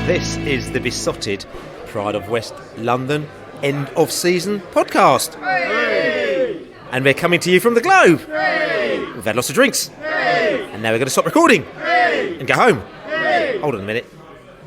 This is the Beesotted Pride of West London end of season podcast. Hey! And we're coming to you from the Globe. Hey! We've had lots of drinks. Hey! And now we're going to stop recording. Hey! And go home. Hey! Hold on a minute.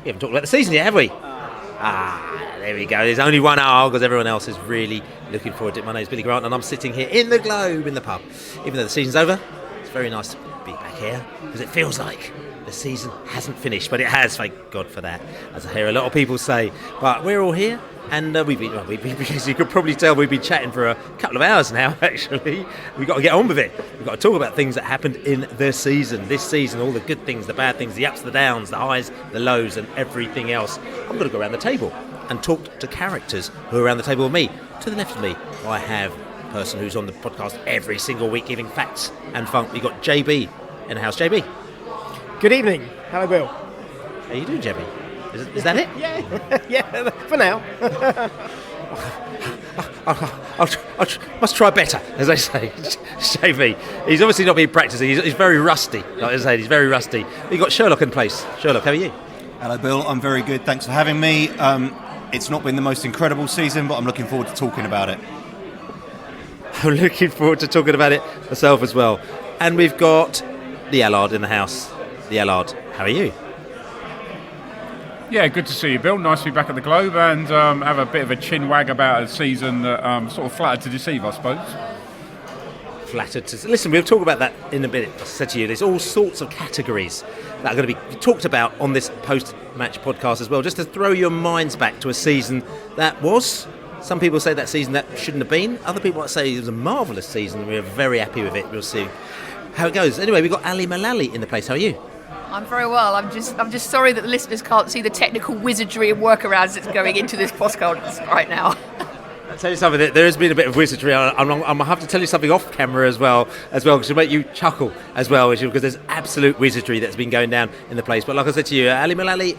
We haven't talked about the season yet, have we? There we go. There's only one hour because everyone else is really looking forward to it. My name's Billy Grant and I'm sitting here in the Globe in the pub. Even though the season's over, it's very nice to be back here because it feels like the season hasn't finished, but it has, thank God for that, as I hear a lot of people say. But we're all here, and we've been, as you could probably tell, we've been chatting for a couple of hours now, actually. We've got to get on with it. We've got to talk about things that happened in the season, this season, all the good things, the bad things, the ups, the downs, the highs, the lows, and everything else. I'm going to go around the table and talk to characters who are around the table with me. To the left of me, I have a person who's on the podcast every single week giving facts and funk. We've got JB in the house. JB. Good evening. Hello, Bill. How you doing, JB? Is that it? Yeah, for now. I must try better, as I say. JB, he's obviously not been practising. He's very rusty. Like I said, he's very rusty. We've got Sherlock in place. Sherlock, how are you? Hello, Bill. I'm very good. Thanks for having me. It's not been the most incredible season, but I'm looking forward to talking about it. I'm looking forward to talking about it myself as well. And we've got the Allard in the house. The Allard, how are you? Yeah, good to see you, Bill. Nice to be back at the Globe and have a bit of a chin wag about a season that sort of flattered to deceive, I suppose. Flattered to... Listen, we'll talk about that in a bit. I said to you, there's all sorts of categories that are going to be talked about on this post-match podcast as well, just to throw your minds back to a season that was... Some people say that season that shouldn't have been. Other people might say it was a marvellous season. We're very happy with it. We'll see how it goes. Anyway, we've got Ali Mullalley in the place. How are you? I'm very well. I'm just sorry that the listeners can't see the technical wizardry and workarounds that's going into this podcast right now. I'll tell you something, there has been a bit of wizardry. I'm going to have to tell you something off camera as well, because it'll make you chuckle as well, because there's absolute wizardry that's been going down in the place. But like I said to you, Ali Mullalley,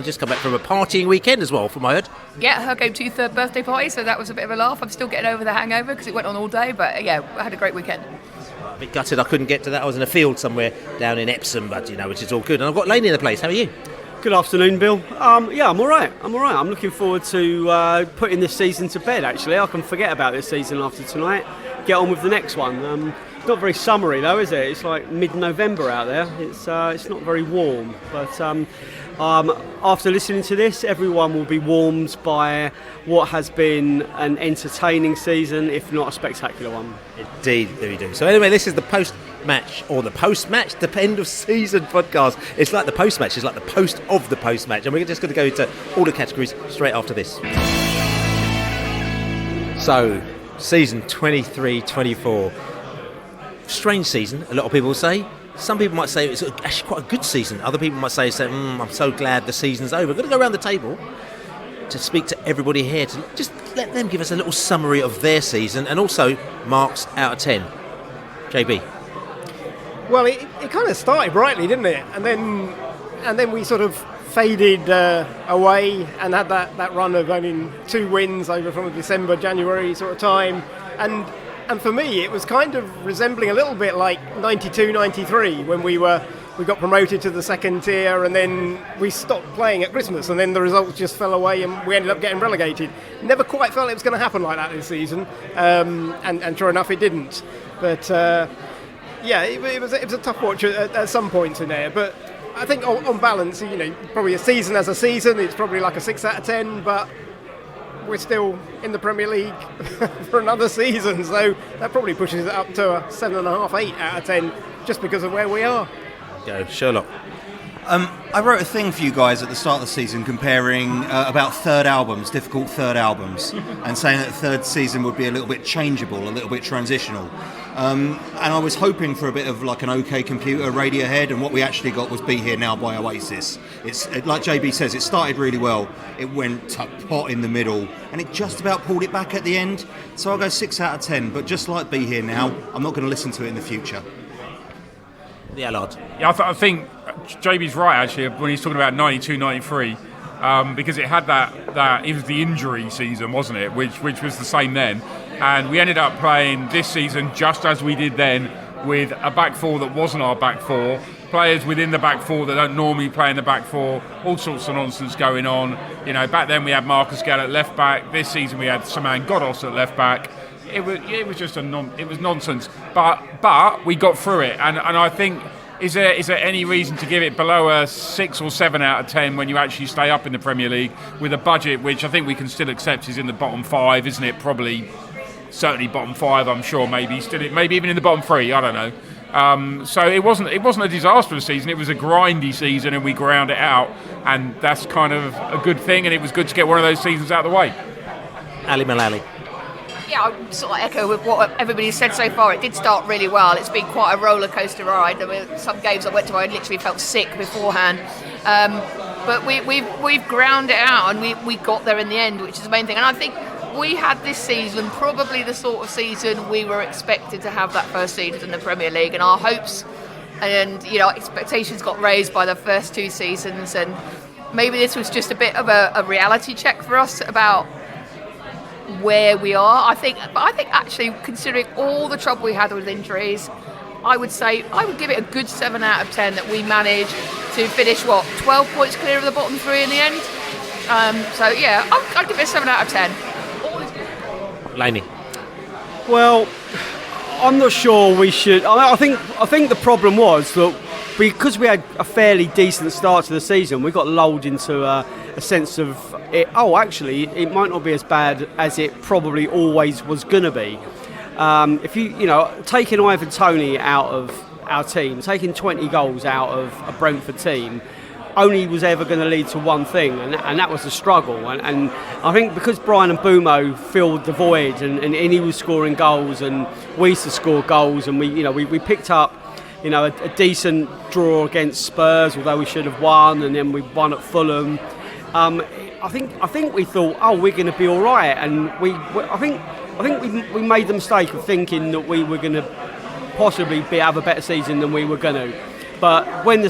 just come back from a partying weekend as well, from what I heard. Yeah, her go to third birthday party, so that was a bit of a laugh. I'm still getting over the hangover because it went on all day, but yeah, I had a great weekend. A bit gutted I couldn't get to that. I was in a field somewhere down in Epsom, but which is all good. And I've got Laney in the place. How are you? Good afternoon, Bill. Yeah, I'm all right. I'm looking forward to putting this season to bed, actually. I can forget about this season after tonight, get on with the next one. It's not very summery, though, is it? It's like mid-November out there. It's not very warm. But after listening to this, everyone will be warmed by what has been an entertaining season, if not a spectacular one. Indeed, there we do. So anyway, this is the post-match, or the post-match, the end of season podcast. It's like the post-match, it's like the post of the post-match. And we're just going to go into all the categories straight after this. So, season 23-24. Strange season, a lot of people will say. Some people might say it's actually quite a good season. Other people might say, I'm so glad the season's over. We're going to go around the table to speak to everybody here, to just let them give us a little summary of their season and also marks out of 10. JB. Well, it kind of started brightly, didn't it? And then we sort of faded away and had that run of only 2 wins over from the December, January sort of time. And for me, it was kind of resembling a little bit like 92-93 when we got promoted to the second tier, and then we stopped playing at Christmas, and then the results just fell away, and we ended up getting relegated. Never quite felt it was going to happen like that this season, and sure enough, it didn't. But yeah, it was a tough watch at some points in there. But I think on balance, probably a season as a season, it's probably like a 6 out of 10, but we're still in the Premier League for another season, so that probably pushes it up to a 7.5, 8 out of 10, just because of where we are. Go, Sherlock. I wrote a thing for you guys at the start of the season comparing about difficult third albums, and saying that the third season would be a little bit changeable, a little bit transitional. And I was hoping for a bit of like an OK Computer, Radiohead, and what we actually got was Be Here Now by Oasis. It's like JB says, it started really well, it went to pot in the middle, and it just about pulled it back at the end. So I'll go 6 out of 10, but just like Be Here Now, I'm not going to listen to it in the future. The Allard. Yeah, I think JB's right, actually, when he's talking about 92-93, because it had that it was the injury season, wasn't it, which was the same then. And we ended up playing this season just as we did then, with a back four that wasn't our back four, players within the back four that don't normally play in the back four, all sorts of nonsense going on. You know, back then we had Marcus Gall at left back. This season we had Saman Godos at left back. It was just it was nonsense. But we got through it, and I think. Is there any reason to give it below a 6 or 7 out of 10 when you actually stay up in the Premier League with a budget which I think we can still accept is in the bottom 5, isn't it? Probably, certainly bottom 5. I'm sure maybe even in the bottom 3. I don't know. So it wasn't a disastrous season. It was a grindy season, and we ground it out, and that's kind of a good thing. And it was good to get one of those seasons out of the way. Ali Mullalley. Yeah, I sort of echo with what everybody's said so far. It did start really well. It's been quite a roller coaster ride. There were some games I went to, I literally felt sick beforehand. But we've ground it out, and we got there in the end, which is the main thing. And I think we had this season probably the sort of season we were expected to have that first season in the Premier League, and our hopes and expectations got raised by the first 2 seasons. And maybe this was just a bit of a reality check for us about where we are. I think actually, considering all the trouble we had with injuries, I would give it a good 7 out of 10 that we managed to finish 12 points clear of the bottom 3 in the end. So yeah, I'd give it a 7 out of 10. Laney. Well, I'm not sure we should. I think the problem was that because we had a fairly decent start to the season, we got lulled into a sense of it. Oh, actually, it might not be as bad as it probably always was going to be. If taking Ivan Toney out of our team, taking 20 goals out of a Brentford team, only was ever going to lead to one thing, and that was the struggle. And I think because Brian and Bumo filled the void, and he was scoring goals, and we used to score goals, and we picked up a decent draw against Spurs, although we should have won, and then we won at Fulham. I think we thought, we're going to be all right, and I think we made the mistake of thinking that we were going to possibly have a better season than we were going to. But when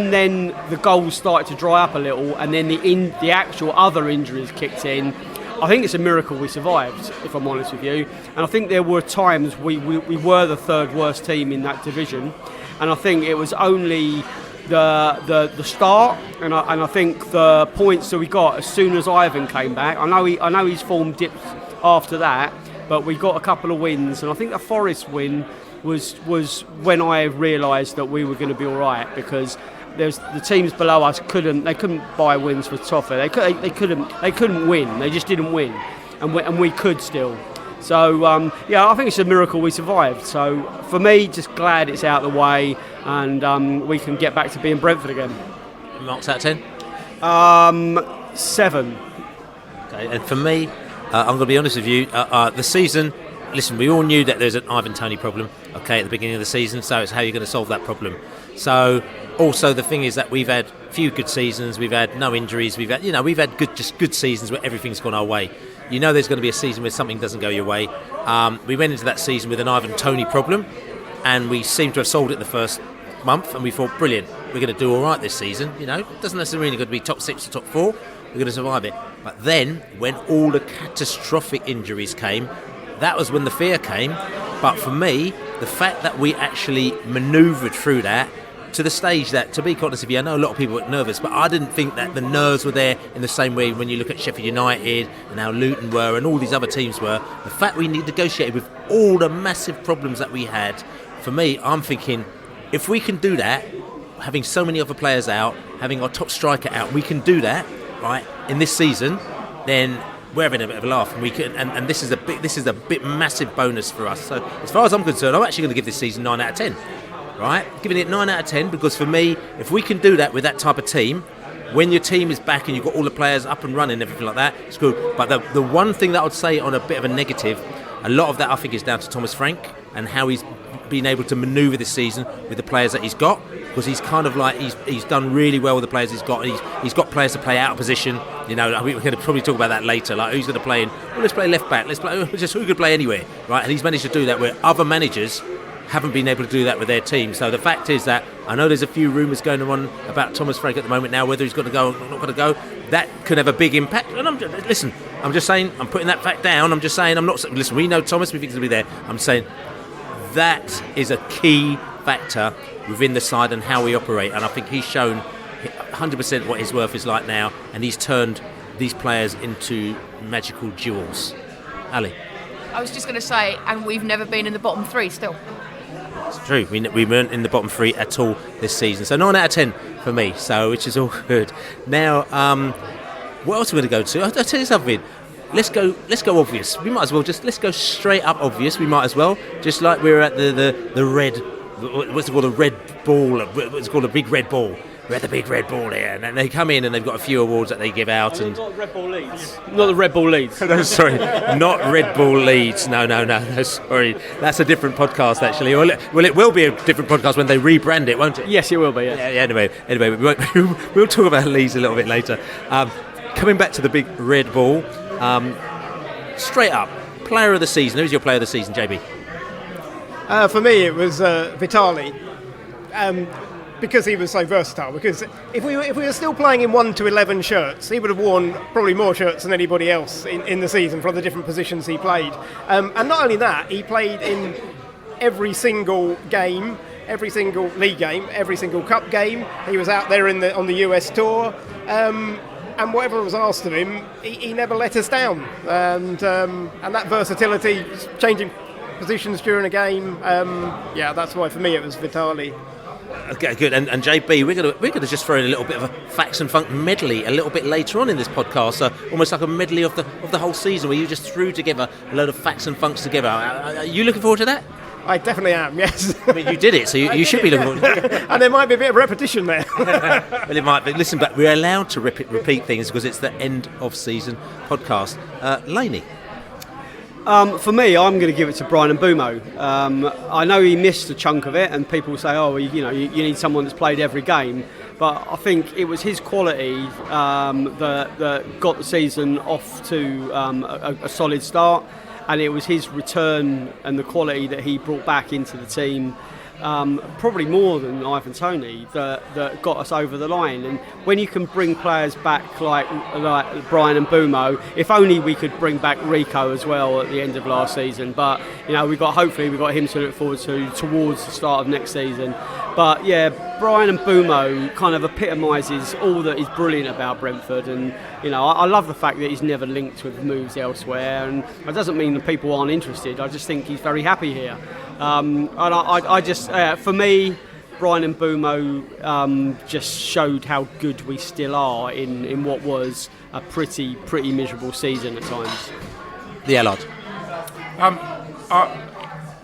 then the goals started to dry up a little, and then the actual other injuries kicked in, I think it's a miracle we survived, if I'm honest with you. And I think there were times we were the 3rd worst team in that division, and I think it was only the start, and I think the points that we got as soon as Ivan came back. I know his form dipped after that, but we got a couple of wins, and I think the Forest win was when I realised that we were going to be all right, because the teams below us couldn't buy wins for Toffee. They couldn't win. They just didn't win, and we could still. So I think it's a miracle we survived. So for me, just glad it's out of the way, and we can get back to being Brentford again. Marks out of 10? 7. Okay, and for me, I'm going to be honest with you. The season. Listen, we all knew that there's an Ivan Toney problem, okay, at the beginning of the season, so it's how you're going to solve that problem. So, also the thing is that we've had a few good seasons, we've had no injuries, we've had good seasons where everything's gone our way. You know there's going to be a season where something doesn't go your way. We went into that season with an Ivan Toney problem, and we seemed to have solved it the first month, and we thought, brilliant, we're going to do all right this season. It doesn't necessarily going to be top 6 or top 4, we're going to survive it. But then, when all the catastrophic injuries came, that was when the fear came. But for me, the fact that we actually manoeuvred through that to the stage that, to be honest with you, I know a lot of people were nervous, but I didn't think that the nerves were there in the same way when you look at Sheffield United and how Luton were and all these other teams were. The fact we negotiated with all the massive problems that we had, for me, I'm thinking, if we can do that, having so many other players out, having our top striker out, we can do that, right, in this season, then we're having a bit of a laugh, and we can, and this is a bit massive bonus for us. So as far as I'm concerned, I'm actually going to give this season 9 out of 10. Right, giving it 9 out of 10, because for me, if we can do that with that type of team, when your team is back and you've got all the players up and running and everything like that, it's good. But the one thing that I would say on a bit of a negative, a lot of that I think is down to Thomas Frank and how he's been able to manoeuvre this season with the players that he's got, because he's kind of like he's done really well with the players he's got, and he's got players to play out of position. We're going to probably talk about that later, like who's going to play in, let's play left back, let's play just who could play anywhere, right? And he's managed to do that where other managers haven't been able to do that with their team. So the fact is that I know there's a few rumours going on about Thomas Frank at the moment now, whether he's going to go or not going to go. That could have a big impact. And I'm just saying, I'm putting that fact down. I'm just saying, listen, we know Thomas, we think he's going to be there. I'm saying that is a key factor within the side and how we operate. And I think he's shown 100% what his worth is like now, and he's turned these players into magical jewels. Ali? I was just going to say, and we've never been in the bottom 3 still. It's true. We weren't in the bottom 3 at all this season. So 9 out of 10 for me, so which is all good. Now, what else are we going to go to? I'll tell you something. Let's go obvious. We might as well let's go straight up obvious. We might as well, just like we were at the red, what's it called, the red ball, what's it called, a big red ball. We're at the big red ball here, and then they come in and they've got a few awards that they give out. And not Red Bull Leeds. Not the Red Bull Leeds. No, sorry, not Red Bull Leeds. No, sorry, that's a different podcast actually. Well, it will be a different podcast when they rebrand it, won't it? Yes, it will be. Yes. Yeah. Anyway, we'll talk about Leeds a little bit later. Coming back to the big red ball, straight up, player of the season. Who's your player of the season, JB? For me, it was Vitali. Because he was so versatile. Because if we were still playing in 1 to 11 shirts, he would have worn probably more shirts than anybody else in the season from the different positions he played. And not only that, he played in every single game, every single league game, every single cup game. He was out there on the US tour. And whatever was asked of him, he never let us down. And that versatility, changing positions during a game, that's why for me it was Vitali. Okay, good. And JB, we're gonna just throw in a little bit of a facts and funk medley a little bit later on in this podcast, almost like a medley of the whole season, where you just threw together a load of facts and funks together. Are you looking forward to that? I definitely am. Yes. I mean, you did it, so you should be looking forward to it. And there might be a bit of repetition there. Well, it might be. Listen, but we're allowed to repeat things because it's the end of season podcast. Laney. For me, I'm going to give it to Brian Mbeumo. I know he missed a chunk of it, and people say, "Oh, you need someone that's played every game." But I think it was his quality that got the season off to a solid start, and it was his return and the quality that he brought back into the team. Probably more than Ivan Toney that got us over the line. And when you can bring players back like Brian Mbeumo, if only we could bring back Rico as well at the end of last season. But hopefully we got him to look forward to towards the start of next season. But yeah, Brian Mbeumo kind of epitomises all that is brilliant about Brentford, and I love the fact that he's never linked with moves elsewhere, and it doesn't mean that people aren't interested. I just think he's very happy here. And I just, for me, Brian Mbeumo just showed how good we still are in what was a pretty miserable season at times. The Allard.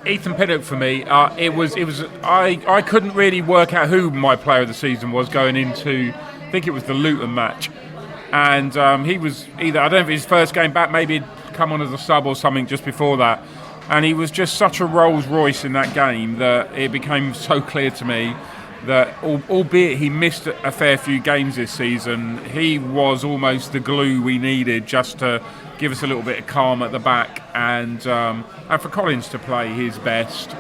Ethan Pinnock for me. It was. I couldn't really work out who my player of the season was going into. I think it was the Luton match, and he was either, I don't know if his first game back, maybe he'd come on as a sub or something just before that. And he was just such a Rolls Royce in that game that it became so clear to me that, albeit he missed a fair few games this season, he was almost the glue we needed just to give us a little bit of calm at the back, and for Collins to play his best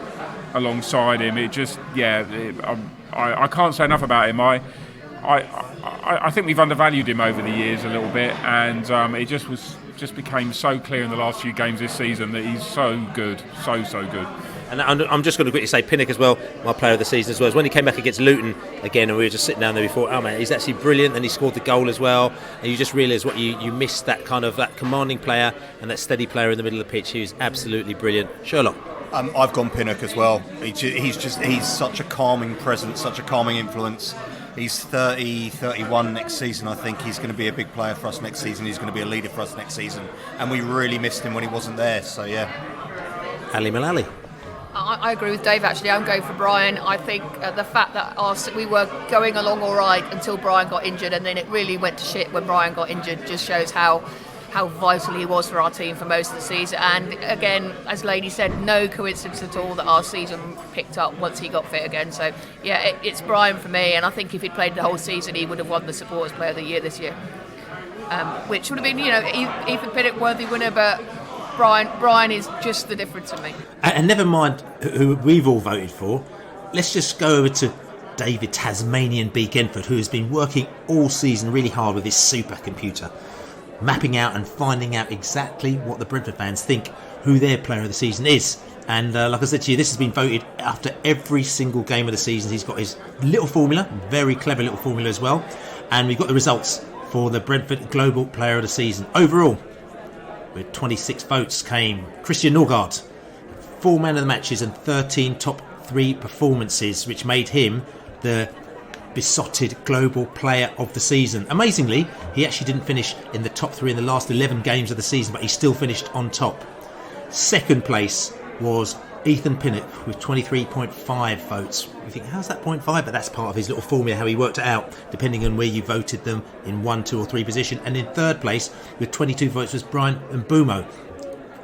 alongside him. It just, I can't say enough about him. I think we've undervalued him over the years a little bit, and it just became so clear in the last few games this season that he's so good, so good. And I'm just going to quickly say Pinnock as well, my player of the season as well. When he came back against Luton again, and we were just sitting down there before, oh man, he's actually brilliant, and he scored the goal as well. And you just realise what you missed, that kind of that commanding player and that steady player in the middle of the pitch. He was absolutely brilliant. Sherlock. I've gone Pinnock as well. He's such a calming presence, such a calming influence. He's 31 next season. I think he's going to be a big player for us next season. He's going to be a leader for us next season. And we really missed him when he wasn't there. So, yeah. Ali Mullalley. I agree with Dave, actually. I'm going for Brian. I think the fact that we were going along all right until Brian got injured, and then it really went to shit when Brian got injured, just shows how vital he was for our team for most of the season. And again, as Laney said, no coincidence at all that our season picked up once he got fit again. So yeah, it's Brian for me, and I think if he'd played the whole season, he would have won the Supporters Player of the Year this year, which would have been, Ethan Pinnock worthy winner, but Brian is just the difference for me. And never mind who we've all voted for, let's just go over to David Tasmanian B. Genford, who has been working all season really hard with his supercomputer. mapping out and finding out exactly what the Brentford fans think who their player of the season is. And like I said to you, this has been voted after every single game of the season. He's got his little formula, very clever little formula as well. And we've got the results for the Brentford Global Player of the Season. Overall, with 26 votes came Christian Norgard, 4 man of the matches and 13 top 3 performances, which made him the Beesotted Global Player of the Season. Amazingly, he actually didn't finish in the top 3 in the last 11 games of the season, but he still finished on top. Second place was Ethan Pinnock with 23.5 votes. You think, how's that 0.5? But that's part of his little formula, how he worked it out, depending on where you voted them in 1, 2 or 3 position. And in third place with 22 votes was Brian Mbumo.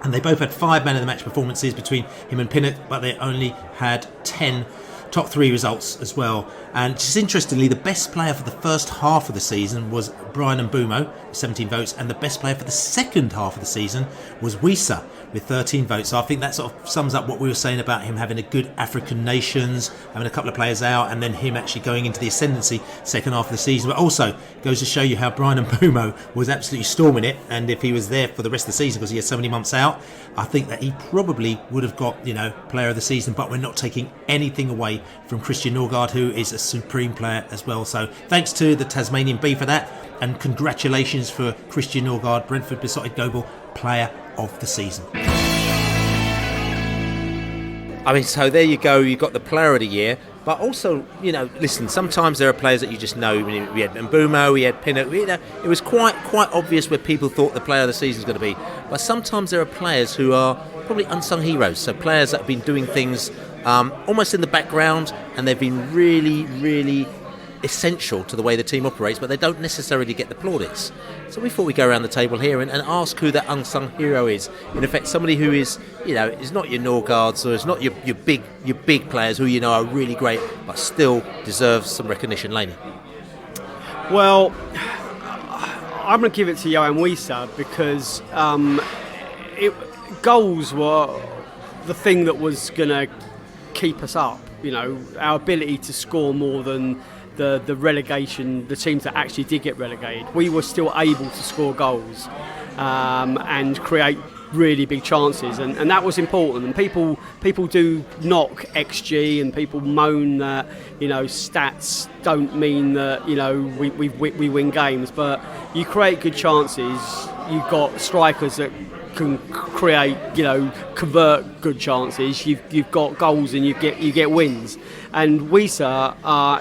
And they both had 5 man of the match performances between him and Pinnock, but they only had 10 top 3 results as well. And just interestingly, the best player for the first half of the season was Brian Mbumo with 17 votes, and the best player for the second half of the season was Wisa with 13 votes. So I think that sort of sums up what we were saying about him having a good African nations, having a couple of players out, and then him actually going into the ascendancy second half of the season. But also goes to show you how Brian Mbumo was absolutely storming it, and if he was there for the rest of the season because he had so many months out, I think that he probably would have got, player of the season. But we're not taking anything away from Christian Norgard, who is a supreme player as well. So thanks to the Tasmanian Bee for that, and congratulations for Christian Norgard, Brentford Beesotted Global Player of the Season. I mean, so there you go, you've got the Player of the Year, but also, listen, sometimes there are players that you just know. We had Mbumo, we had Pinnock, it was quite obvious where people thought the Player of the Season was going to be. But sometimes there are players who are probably unsung heroes, so players that have been doing things almost in the background, and they've been really, really essential to the way the team operates, but they don't necessarily get the plaudits. So we thought we'd go around the table here and ask who that unsung hero is. In effect, somebody who is, is not your Norgards, or is not your big players who are really great, but still deserves some recognition. Laney. Well, I'm going to give it to Johan Wisa because goals were the thing that was going to keep us up. Our ability to score more than the relegation, the teams that actually did get relegated, we were still able to score goals and create really big chances, and that was important. And people do knock XG, and people moan that stats don't mean that we win games, but you create good chances. You've got strikers that can create, convert good chances. You've got goals and you get wins. And Wisa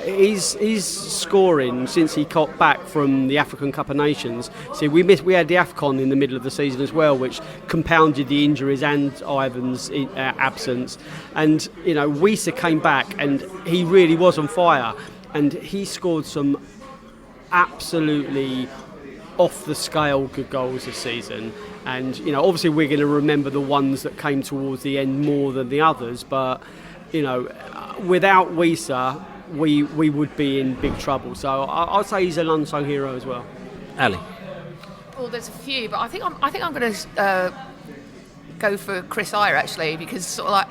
is scoring since he got back from the African Cup of Nations. See, we had the AFCON in the middle of the season as well, which compounded the injuries and Ivan's absence. And Wisa came back and he really was on fire, and he scored some absolutely off the scale good goals this season. And obviously we're going to remember the ones that came towards the end more than the others, but without Wisa we would be in big trouble. So I'd say he's an unsung hero as well. Ali. Well, there's a few, but I think I'm going to go for Chris Iyer actually, because sort of like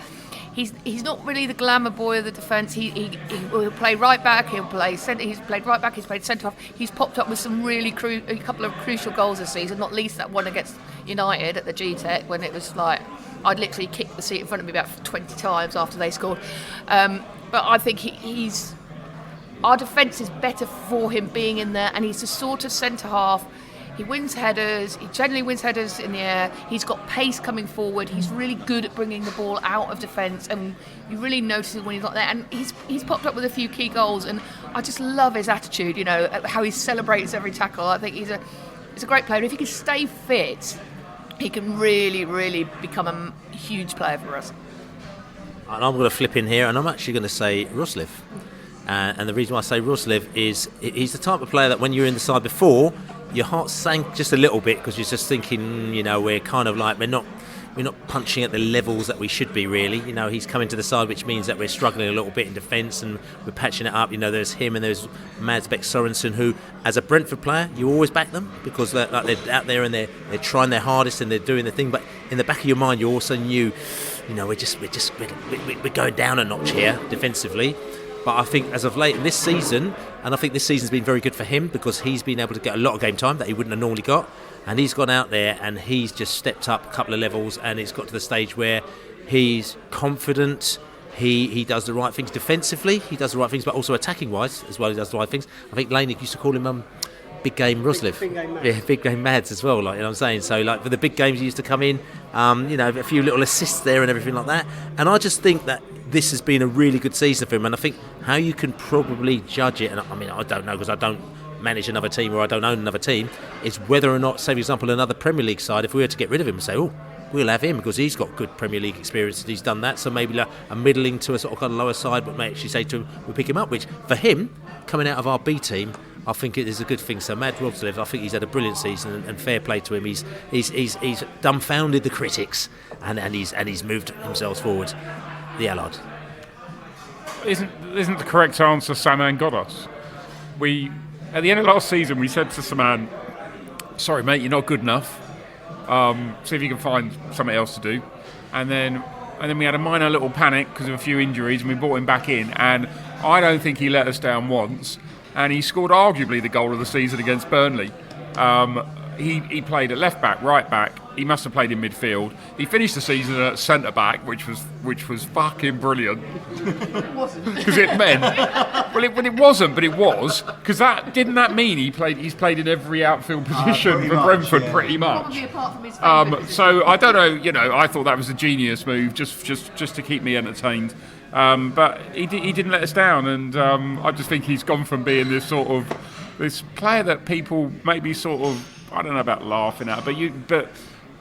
he's not really the glamour boy of the defence. He'll play right back, he'll play centre. He's played right back, he's played centre half. He's popped up with some really a couple of crucial goals this season, not least that one against United at the G-Tech, when it was like I'd literally kicked the seat in front of me about 20 times after they scored. But I think he's our defence is better for him being in there, and he's the sort of centre half. He wins headers, he generally wins headers in the air, he's got pace coming forward, he's really good at bringing the ball out of defence, and you really notice it when he's not there. And he's popped up with a few key goals, and I just love his attitude, how he celebrates every tackle. I think he's a great player. If he can stay fit, he can really, really become a huge player for us. And I'm going to flip in here, and I'm actually going to say Roslev. And the reason why I say Roslev is he's the type of player that when you were in the side before, your heart sank just a little bit, because you're just thinking, we're kind of like we're not punching at the levels that we should be really. He's coming to the side, which means that we're struggling a little bit in defence and we're patching it up. There's him and there's Mads Bech Sorensen, who, as a Brentford player, you always back them because they're out there and they're trying their hardest and they're doing the thing. But in the back of your mind, you also knew, we're going down a notch here defensively. But I think as of late in this season, and I think this season's been very good for him because he's been able to get a lot of game time that he wouldn't have normally got, and he's gone out there and he's just stepped up a couple of levels, and it's got to the stage where he's confident. He does the right things defensively. He does the right things, but also attacking wise as well. He does the right things. I think Laney used to call him Big Game Ruslev. Big Game Mads. Yeah, Big Game Mads as well. Like, you know what I'm saying. So like for the big games, he used to come in. A few little assists there and everything like that. And I just think that this has been a really good season for him. And I think how you can probably judge it, and I mean I don't know because I don't manage another team or I don't own another team, is whether or not, say for example, another Premier League side, if we were to get rid of him and say, we'll have him because he's got good Premier League experience and he's done that, so maybe a middling to a sort of kind of lower side, but may actually say to him, we'll pick him up, which for him, coming out of our B team, I think it is a good thing. So Mad Robslev, I think he's had a brilliant season and fair play to him. He's dumbfounded the critics and he's moved himself forward. The Allard. Isn't the correct answer Saman Ghoddos? At the end of last season, we said to Saman, sorry mate, you're not good enough. See if you can find something else to do. And then we had a minor little panic because of a few injuries, and we brought him back in. And I don't think he let us down once. And he scored arguably the goal of the season against Burnley. He played at left back, right back. He must have played in midfield. He finished the season at centre back, which was fucking brilliant. Because it meant, it wasn't, but it was. Because didn't that mean he's played in every outfield position for Brentford pretty much. Probably apart from his favourite. So I don't know. I thought that was a genius move, just to keep me entertained. But he didn't let us down, and I just think he's gone from being this player that people maybe sort of, I don't know about laughing at,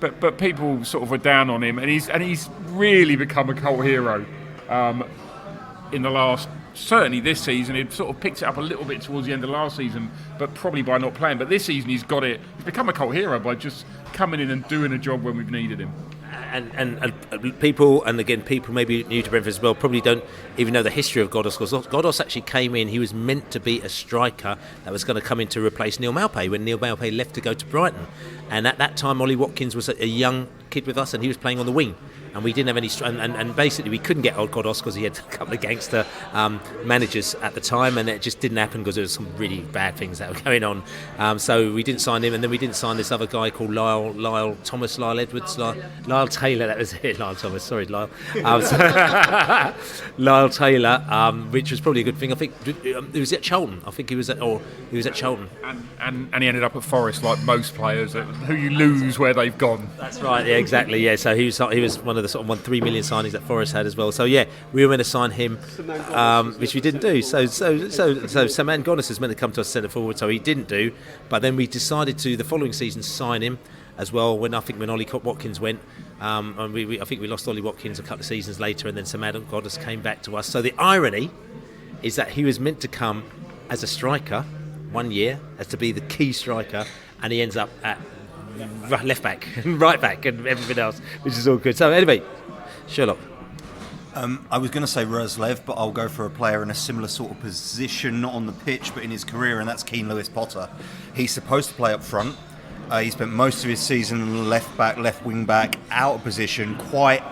but people sort of were down on him, and he's really become a cult hero in the last, certainly this season. He'd sort of picked it up a little bit towards the end of last season, but probably by not playing. But this season he's become a cult hero by just coming in and doing a job when we've needed him. And people maybe new to Brentford as well probably don't even know the history of Ghoddos, because Ghoddos actually came in, he was meant to be a striker that was going to come in to replace Neal Maupay when Neal Maupay left to go to Brighton. And at that time Ollie Watkins was a young kid with us, and he was playing on the wing, and we didn't have any and basically we couldn't get old Ghoddos because he had a couple of gangster managers at the time, and it just didn't happen because there was some really bad things that were going on. So we didn't sign him, and then we didn't sign this other guy called Lyle Taylor, that was it. Lyle Thomas, sorry, Lyle. Lyle Taylor, which was probably a good thing. I think he was at Charlton. He was at Charlton. And he ended up at Forest, like most players who you lose where they've gone. That's right. Yeah, exactly. Yeah. So he was one of the sort of 3 million signings that Forest had as well. So yeah, we were meant to sign him, which we didn't do. So Saman Ghoddos is meant to come to us centre forward, so he didn't do. But then we decided to the following season sign him as well. When Ollie Watkins went, and I think we lost Ollie Watkins a couple of seasons later, and then Saman Ghoddos came back to us. So the irony is that he was meant to come as a striker 1 year, as to be the key striker, and he ends up at left back and right back and everything else, which is all good. So anyway, Sherlock. I was going to say Ruslev, but I'll go for a player in a similar sort of position, not on the pitch, but in his career, and that's Keane Lewis-Potter. He's supposed to play up front. He spent most of his season left back, left wing back, out of position. Quite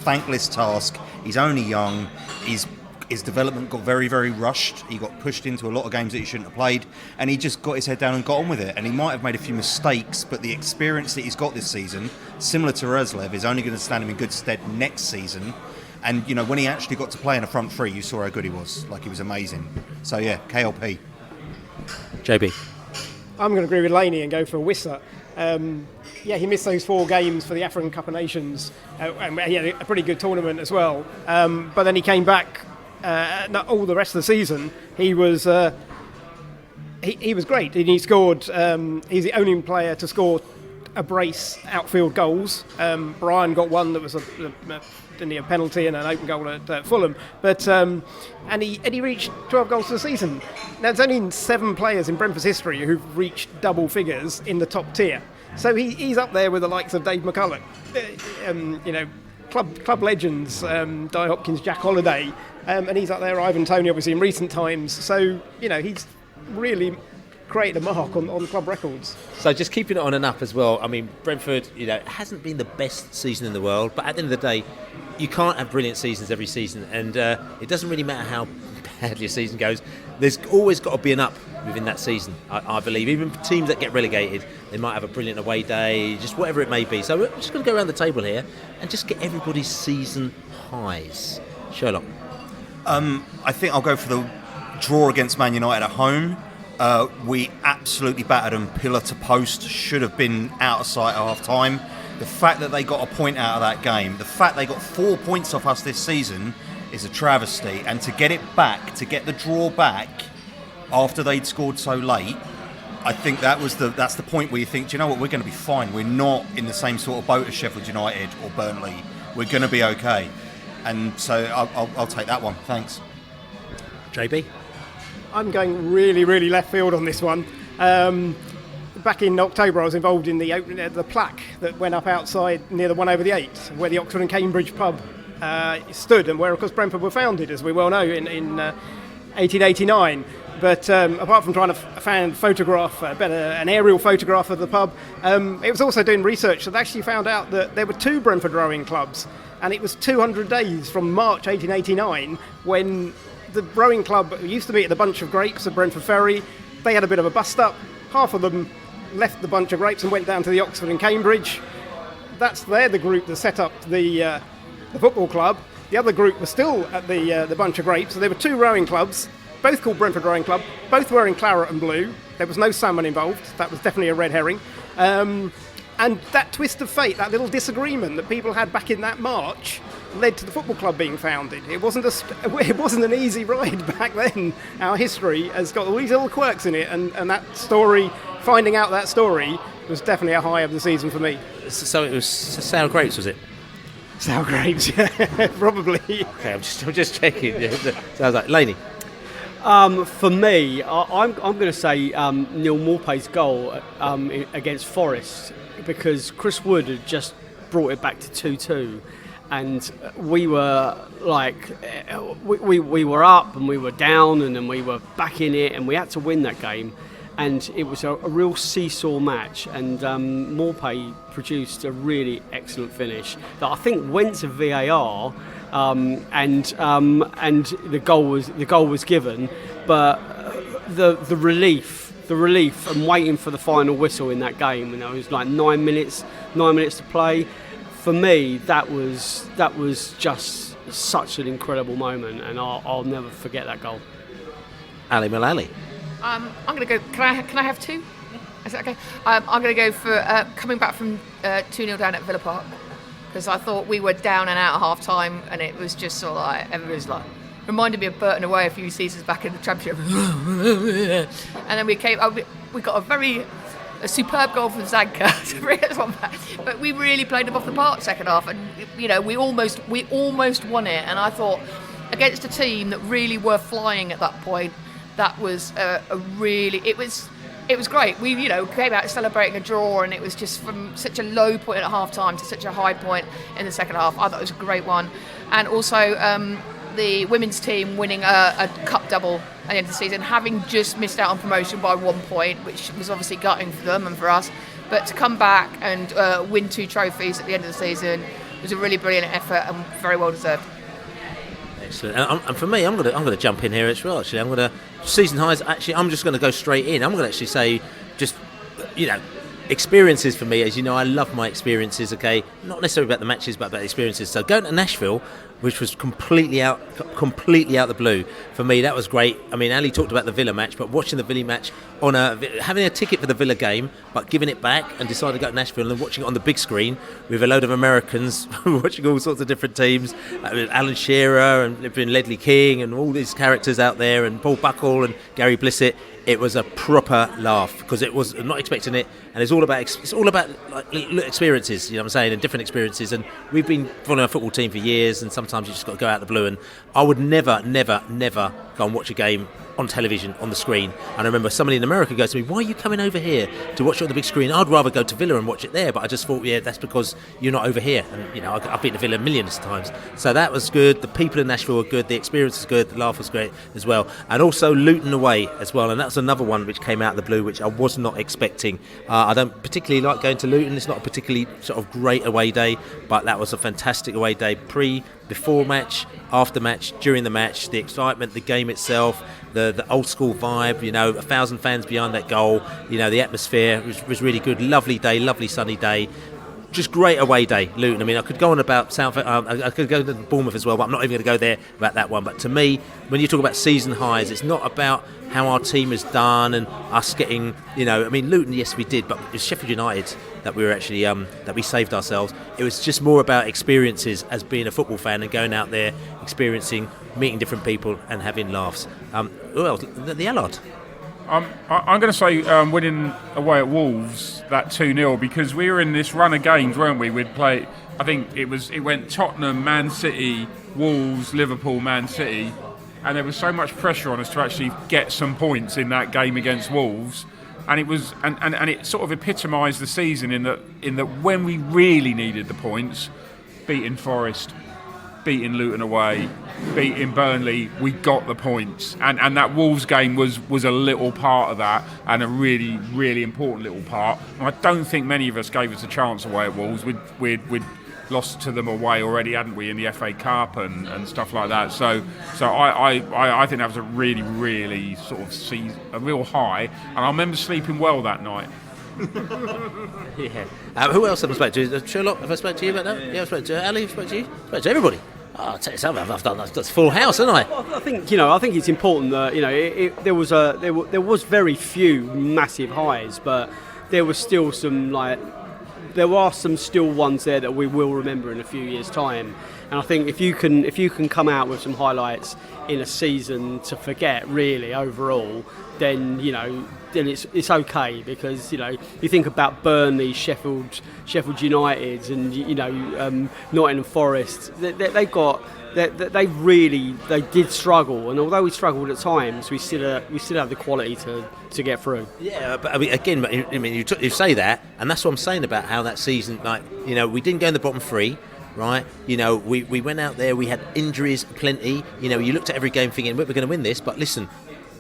thankless task. He's only young. His development got very, very rushed. He got pushed into a lot of games that he shouldn't have played, and he just got his head down and got on with it. And he might have made a few mistakes, but the experience that he's got this season, similar to Ruslev, is only going to stand him in good stead next season. And, when he actually got to play in a front three, you saw how good he was. Like, he was amazing. So, yeah, KLP. JB. I'm going to agree with Laney and go for Wissa. He missed those 4 games for the African Cup of Nations. And he had a pretty good tournament as well. But then he came back not all the rest of the season. He was great. And he scored. He's the only player to score a brace outfield goals. Brian got one that was a penalty and an open goal at Fulham. But and he reached 12 goals for the season. Now, there's only 7 players in Brentford's history who've reached double figures in the top tier. So he's up there with the likes of Dave McCulloch, club legends, Di Hopkins, Jack Holliday, and he's up there, Ivan Toney, obviously, in recent times. So, he's really created a mark on club records. So just keeping it on and up as well. I mean, Brentford, it hasn't been the best season in the world, but at the end of the day, you can't have brilliant seasons every season, and it doesn't really matter how badly a season goes, there's always got to be an up within that season, I believe. Even for teams that get relegated, they might have a brilliant away day, just whatever it may be. So we're just going to go around the table here and just get everybody's season highs. Sherlock? I think I'll go for the draw against Man United at home. We absolutely battered them pillar to post, should have been out of sight at half time. The fact that they got a point out of that game, the fact they got 4 points off us this season is a travesty. And to get it back, to get the draw back after they'd scored so late, I think that's the point where you think, do you know what, we're going to be fine. We're not in the same sort of boat as Sheffield United or Burnley. We're going to be okay. And so I'll take that one. Thanks. JB? I'm going really, really left field on this one. Back in October, I was involved in the opening of the plaque that went up outside near the 1 over the 8, where the Oxford and Cambridge pub stood, and where, of course, Brentford were founded, as we well know, in 1889. But apart from trying to photograph an aerial photograph of the pub, it was also doing research that actually found out that there were 2 Brentford rowing clubs, and it was 200 days from March 1889 when the rowing club used to meet at the Bunch of Grapes at Brentford Ferry. They had a bit of a bust-up. Half of them left the Bunch of Grapes and went down to the Oxford and Cambridge. They're the group that set up the football club. The other group was still at the Bunch of Grapes. So there were 2 rowing clubs, both called Brentford Rowing Club, both wearing claret and blue. There was no salmon involved. That was definitely a red herring. And that twist of fate, that little disagreement that people had back in that March, led to the football club being founded. It wasn't an easy ride back then. Our history has got all these little quirks in it, and that story, finding out that story, was definitely a high of the season for me. So it was sour grapes, was it? Sour grapes, yeah, probably. Okay, I'm just checking. Yeah, sounds like Laney. For me, I'm going to say Neal Maupay's goal against Forest, because Chris Wood had just brought it back to 2-2. And we were like, we were up and we were down, and then we were back in it, and we had to win that game. And it was a real seesaw match, and Maupay produced a really excellent finish that I think went to VAR, and the goal was given, but the relief and waiting for the final whistle in that game, and it was like 9 minutes to play. For me, that was just such an incredible moment, and I'll never forget that goal. Ali Mullalley. I'm going to go. Can I have 2? Is that okay? I'm going to go for coming back from 2-0 down at Villa Park, because I thought we were down and out at half time, and it was just sort of like everybody's like, reminded me of Burton away a few seasons back in the Championship. And then we got a superb goal from Zanka to bring us one back. But we really played them off the park second half, and we almost won it. And I thought, against a team that really were flying at that point, that was it was great. We came out celebrating a draw, and it was just from such a low point at half time to such a high point in the second half. I thought it was a great one. And also the women's team winning a cup double at the end of the season, having just missed out on promotion by 1 point, which was obviously gutting for them and for us. But to come back and win 2 trophies at the end of the season was a really brilliant effort and very well deserved. Excellent. And for me, I'm going to jump in here as well. Actually, I'm going to season highs. Actually, I'm just going to go straight in. I'm going to actually say, just experiences for me. As you know, I love my experiences. Okay, not necessarily about the matches, but about experiences. So going to Nashville, which was completely out the blue for me, that was great. I mean, Ali talked about the Villa match, but watching the Villa match having a ticket for the Villa game, but giving it back and deciding to go to Nashville and then watching it on the big screen with a load of Americans watching all sorts of different teams, Alan Shearer and Ledley King and all these characters out there, and Paul Buckle and Gary Blissett. It was a proper laugh, because it was not expecting it, and it's all about like, experiences, you know what I'm saying, and different experiences. And we've been following a football team for years, and sometimes you just got to go out of the blue. And I would never go and watch a game on television on the screen. And I remember somebody in America goes to me, "Why are you coming over here to watch it on the big screen? I'd rather go to Villa and watch it there." But I just thought, yeah, that's because you're not over here. And I've been to Villa millions of times, so that was good. The people in Nashville were good, the experience was good, the laugh was great as well. And also Luton away as well, and that's another one which came out of the blue, which I was not expecting. I don't particularly like going to Luton. It's not a particularly sort of great away day, but that was a fantastic away day. before match, after match, during the match, the excitement, the game itself, the old school vibe, 1,000 fans behind that goal, the atmosphere was really good. Lovely day, lovely sunny day. Just great away day, Luton. I mean, I could go on about I could go to Bournemouth as well, but I'm not even going to go there about that one. But to me, when you talk about season highs, it's not about how our team has done and us getting, I mean, Luton, yes, we did, but it was Sheffield United that we were actually, that we saved ourselves. It was just more about experiences as being a football fan and going out there, experiencing, meeting different people and having laughs. Who else? The Allard. I'm going to say winning away at Wolves, that 2-0, because we were in this run of games, weren't we? We'd play, I think it went Tottenham, Man City, Wolves, Liverpool, Man City, and there was so much pressure on us to actually get some points in that game against Wolves, and it was and it sort of epitomised the season in that when we really needed the points, beating Forest, beating Luton away, beating Burnley, we got the points, and that Wolves game was a little part of that, and a really, really important little part. And I don't think many of us gave us a chance away at Wolves. We'd lost to them away already, hadn't we, in the FA Cup and stuff like that. So I think that was a really, really sort of a real high, and I remember sleeping well that night. Yeah. Who else have I spoken to? Sherlock, have I spoken to you about that? Yeah, I spoke to Ali, I spoke to you? I spoke to everybody. Oh, I'll tell you something, I've done that's full house, haven't I? Well, I think it's important that there was very few massive highs, but there was still some there are some still ones there that we will remember in a few years' time. And I think if you can come out with some highlights in a season to forget really overall, then then it's okay, because you think about Burnley, Sheffield United, and Nottingham Forest. They did struggle, and although we struggled at times, we still have the quality to get through. Yeah, but I mean, again, you say that, and that's what I'm saying about how that season, we didn't go in the bottom three. Right, we went out there. We had injuries plenty. You looked at every game thinking we're going to win this, but listen,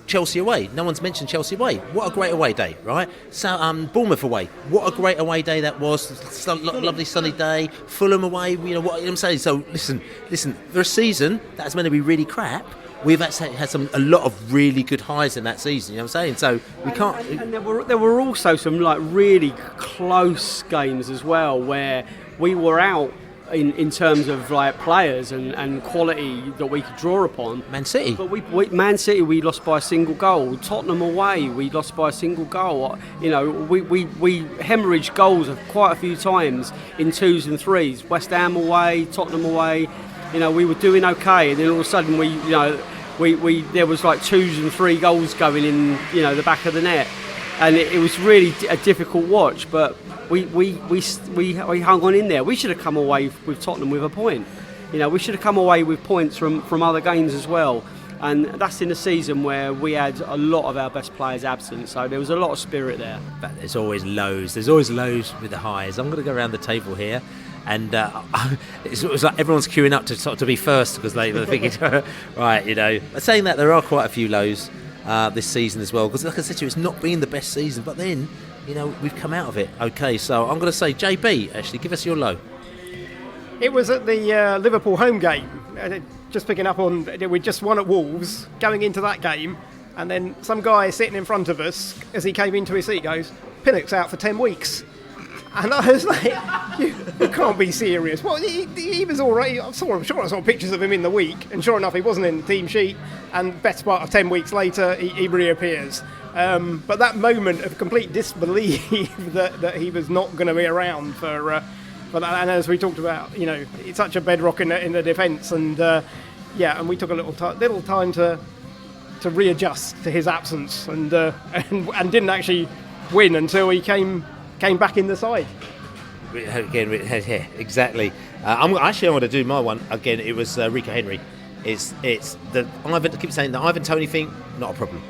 Chelsea away. No one's mentioned Chelsea away. What a great away day, right? So, Bournemouth away. What a great away day that was. Lovely sunny day. Fulham away. What I'm saying. So listen. For a season that's meant to be really crap, we've actually had a lot of really good highs in that season. You know what I'm saying? So we can't. And there were also some really close games as well, where we were out in terms of players and quality that we could draw upon. Man City. But Man City, we lost by a single goal. Tottenham away, we lost by a single goal. We hemorrhaged goals quite a few times in 2s and 3s. West Ham away, Tottenham away. We were doing okay, and then all of a sudden we there was 2s and 3 goals going in the back of the net, and it was really a difficult watch. But we hung on in there. We should have come away with Tottenham with a point. We should have come away with points from other games as well. And that's in a season where we had a lot of our best players absent. So there was a lot of spirit there. But there's always lows. There's always lows with the highs. I'm going to go around the table here. And it's like everyone's queuing up to be first, because they're thinking, right, saying that, there are quite a few lows this season as well. Because like I said to you, it's not been the best season. But then, we've come out of it. Okay, so I'm going to say, JB, actually, give us your low. It was at the Liverpool home game. Just picking up on, we just won at Wolves, going into that game, and then some guy sitting in front of us, as he came into his seat, goes, Pinnock's out for 10 weeks. And I was like, you can't be serious. Well, he was all right. I'm sure I saw pictures of him in the week, and sure enough, he wasn't in the team sheet, and best part of 10 weeks later, he reappears. But that moment of complete disbelief that he was not going to be around for that, and as we talked about, it's such a bedrock in the defence, and and we took a little time to readjust to his absence, and didn't actually win until he came back in the side. Again, exactly. I want to do my one again. It was Rico Henry. It's the Ivan. I keep saying the Ivan Toney thing. Not a problem,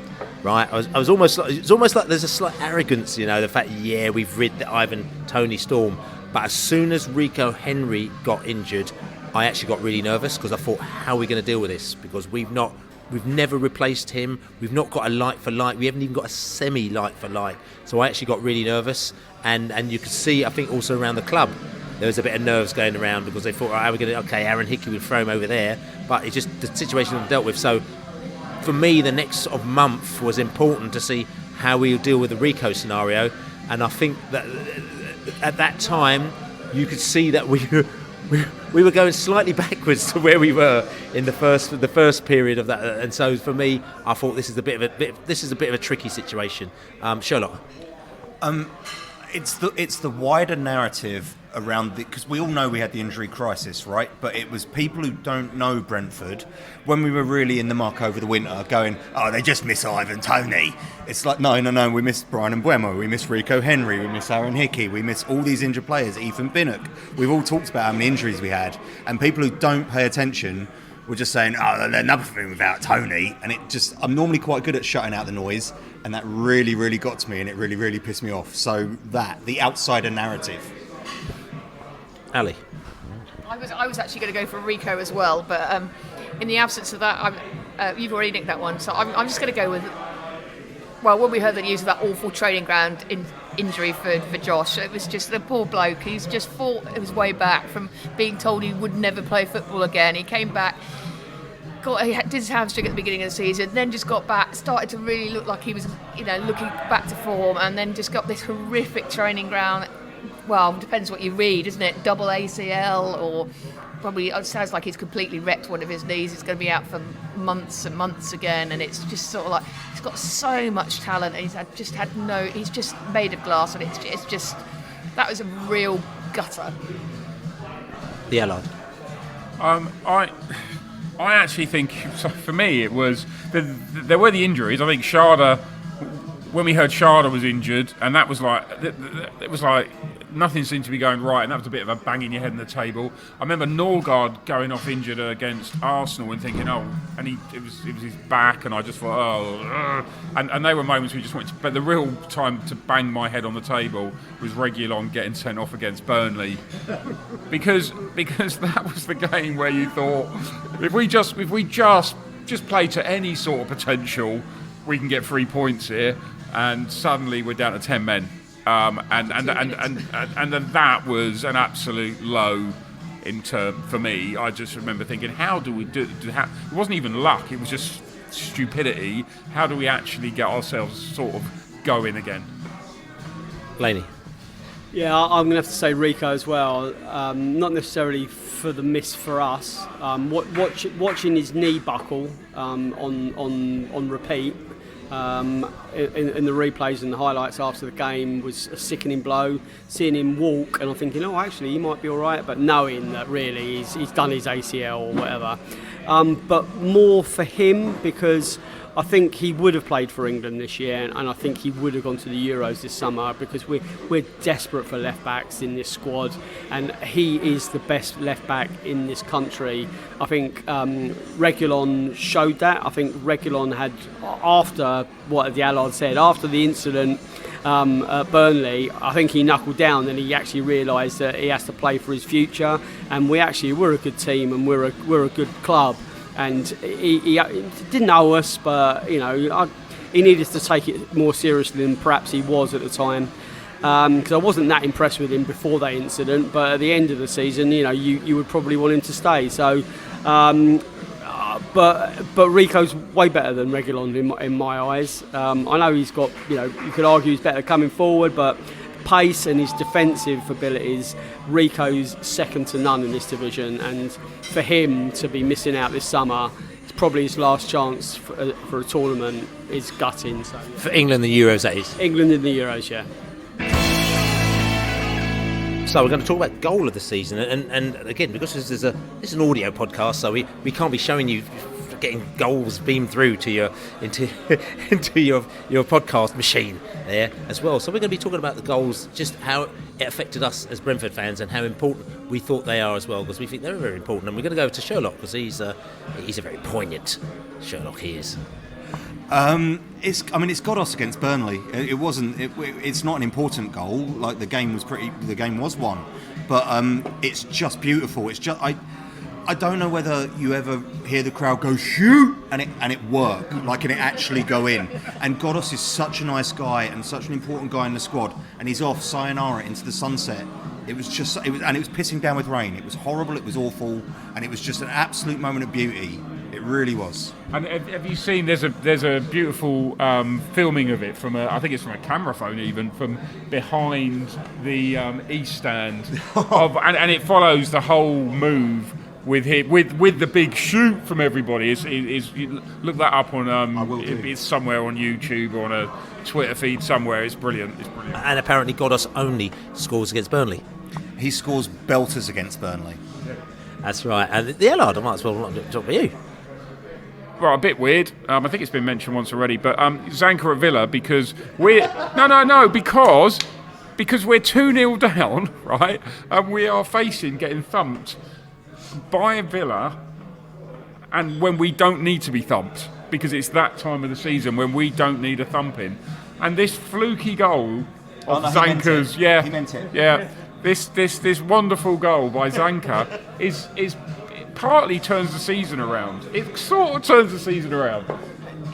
right? I was almost like, it's almost like there's a slight arrogance, the fact we've rid the Ivan Toney storm. But as soon as Rico Henry got injured, I actually got really nervous, because I thought, how are we going to deal with this? Because we've never replaced him. We've not got a like for like. We haven't even got a semi like for like. So I actually got really nervous, and you could see, I think, also around the club, there was a bit of nerves going around because they thought, how are we going to? Okay, Aaron Hickey would throw him over there, but it just the situation wasn't dealt with. So for me, the next sort of month was important to see how we deal with the Rico scenario, and I think that at that time you could see that we were going slightly backwards to where we were in the first period of that, and so for me, I thought this is a bit of a tricky situation. Sherlock. It's the wider narrative around because we all know we had the injury crisis, right? But it was people who don't know Brentford when we were really in the muck over the winter going, oh, they just miss Ivan Toney. It's like, no, we miss Brian Mbuemo, we miss Rico Henry, we miss Aaron Hickey, we miss all these injured players, Ethan Pinnock. We've all talked about how many injuries we had, and people who don't pay attention were just saying, oh, they're nothing without Tony. And I'm normally quite good at shutting out the noise, and that really, really got to me, and it really, really pissed me off. So the outsider narrative. Ali. I was actually going to go for Rico as well, but in the absence of that, you've already nicked that one, so I'm just going to go with. Well, when we heard the news of that awful training ground injury for Josh, it was just the poor bloke. He's just fought his way back from being told he would never play football again. He came back, he did his hamstring at the beginning of the season, then just got back, started to really look like he was, looking back to form, and then just got this horrific training ground. Well, depends what you read, isn't it? Double ACL, or probably it sounds like he's completely wrecked one of his knees. He's going to be out for months and months again, and it's just sort of like he's got so much talent, and he's just made of glass, and it's just that was a real gutter. The Allard. I actually think, so for me, it was there were the injuries. I think Sharda. When we heard Sharda was injured, and that was like, it was like nothing seemed to be going right, and that was a bit of a banging your head in the table. I remember Norgard going off injured against Arsenal and thinking, and it was his back, and I just thought, and they were moments we just wanted to, but the real time to bang my head on the table was Reguilon getting sent off against Burnley, because that was the game where you thought, if we just play to any sort of potential, we can get 3 points here. And suddenly we're down to 10 men, and then that was an absolute low for me. I just remember thinking, how do we do? It wasn't even luck; it was just stupidity. How do we actually get ourselves sort of going again? Laney. Yeah, I'm going to have to say Rico as well. Not necessarily for the miss for us. Watching his knee buckle on repeat. In the replays and the highlights after the game was a sickening blow. Seeing him walk, and I'm thinking, actually he might be all right, but knowing that really he's done his ACL or whatever. But more for him, because I think he would have played for England this year, and I think he would have gone to the Euros this summer, because we're desperate for left backs in this squad, and he is the best left back in this country. I think Reguilon showed that. I think Reguilon had, after what the Allard said, after the incident at Burnley, I think he knuckled down, and he actually realised that he has to play for his future, and we're a good team, and we're a good club. And he didn't owe us, but he needed to take it more seriously than perhaps he was at the time. Because I wasn't that impressed with him before that incident, but at the end of the season, you would probably want him to stay. So, but Rico's way better than Reguilon in my eyes. I know he's got, you could argue he's better coming forward, but pace and his defensive abilities, Rico's second to none in this division, and for him to be missing out this summer, it's probably his last chance for a tournament, is gutting. So, for England, the Euros, that is. England in the Euros, yeah. So we're going to talk about goal of the season, and again, because this is an audio podcast, so we can't be showing you getting goals beamed through to your into your podcast machine there as well. So we're going to be talking about the goals, just how it affected us as Brentford fans, and how important we thought they are as well, because we think they're very important. And we're going to go to Sherlock, because he's a very poignant Sherlock. He is. It's got us against Burnley. It's not an important goal. Like the game was won, but it's just beautiful. It's just I don't know whether you ever hear the crowd go shoot and it work, like, and it actually go in. And Godos is such a nice guy and such an important guy in the squad, and he's off sayonara into the sunset It was pissing down with rain. It was horrible. It was awful, and it was just an absolute moment of beauty. It really was. And have you seen? There's a beautiful filming of it from I think it's from a camera phone, even from behind the east stand, and it follows the whole move with the big shoot from everybody. Look that up on it's somewhere on YouTube or on a Twitter feed somewhere. It's brilliant. And apparently Godos only scores against Burnley. He scores belters against Burnley. That's right. And the Allard, I might as well talk about you. Well, a bit weird. I think it's been mentioned once already, but Zanka at Villa because we're because we're 2-0 down, right? And we are facing getting thumped by Villa, and when we don't need to be thumped, because it's that time of the season when we don't need a thumping. And this fluky goal of Zanka's, he meant it. Yeah, this wonderful goal by Zanka is it partly turns the season around. It sort of turns the season around.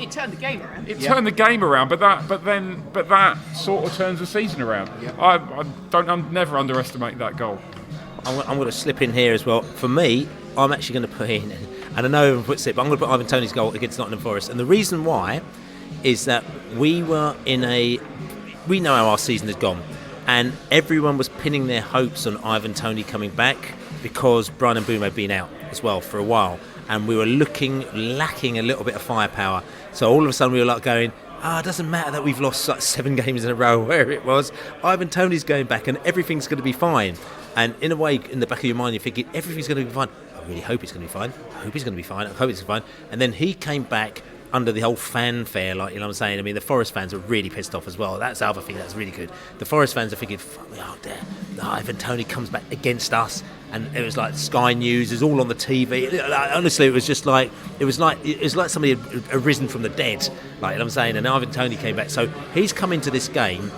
It turned the game around. It turned the game around, but that sort of turns the season around. Yeah. I'd never underestimate that goal. I'm going to slip in here as well. For me, I'm actually going to put in, and I know everyone puts it, but I'm going to put Ivan Toney's goal against Nottingham Forest. And the reason why is that we know how our season has gone, and everyone was pinning their hopes on Ivan Toney coming back because Brian and Boom had been out as well for a while, and we were lacking a little bit of firepower. So all of a sudden we were like going, it doesn't matter that we've lost like 7 games in a row, where it was. Ivan Toney's going back and everything's going to be fine. And in a way, in the back of your mind, you're thinking, everything's going to be fine. I really hope it's going to be fine. I hope it's going to be fine. I hope it's fine. And then he came back under the whole fanfare, like, you know what I'm saying? I mean, the Forest fans are really pissed off as well. That's the other thing that's really good. The Forest fans are thinking, fuck me out there. Ivan Toney comes back against us. And it was like Sky News is all on the TV. Honestly, it was just like it was like somebody had arisen from the dead, like, you know what I'm saying. And Ivan Toney came back, so he's come into this game,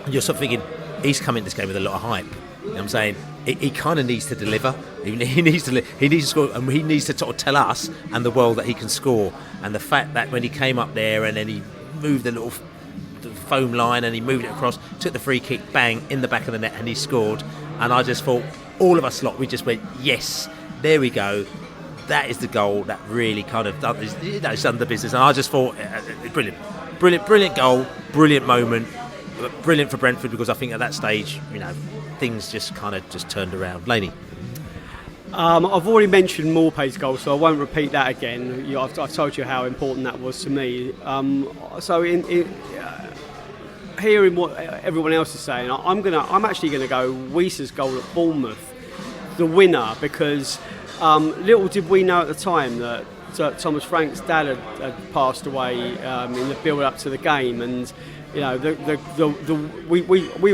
and you're sort of thinking he's come into this game with a lot of hype. You know what I'm saying? He kind of needs to deliver. He needs to score, and he needs to sort of tell us and the world that he can score. And the fact that when he came up there and then he moved the little foam line and he moved it across, took the free kick, bang, in the back of the net, and he scored. And I just thought, all of us lot, we just went, yes, there we go. That is the goal that really kind of it's done the business. And I just thought, brilliant goal, brilliant moment, brilliant for Brentford, because I think at that stage, things just kind of just turned around. Laney. I've already mentioned Maupay's goal, so I won't repeat that again. I've told you how important that was to me. So hearing what everyone else is saying, I'm actually going to go Wiesa's goal at Bournemouth, the winner, because little did we know at the time that Thomas Frank's dad had passed away in the build-up to the game, and we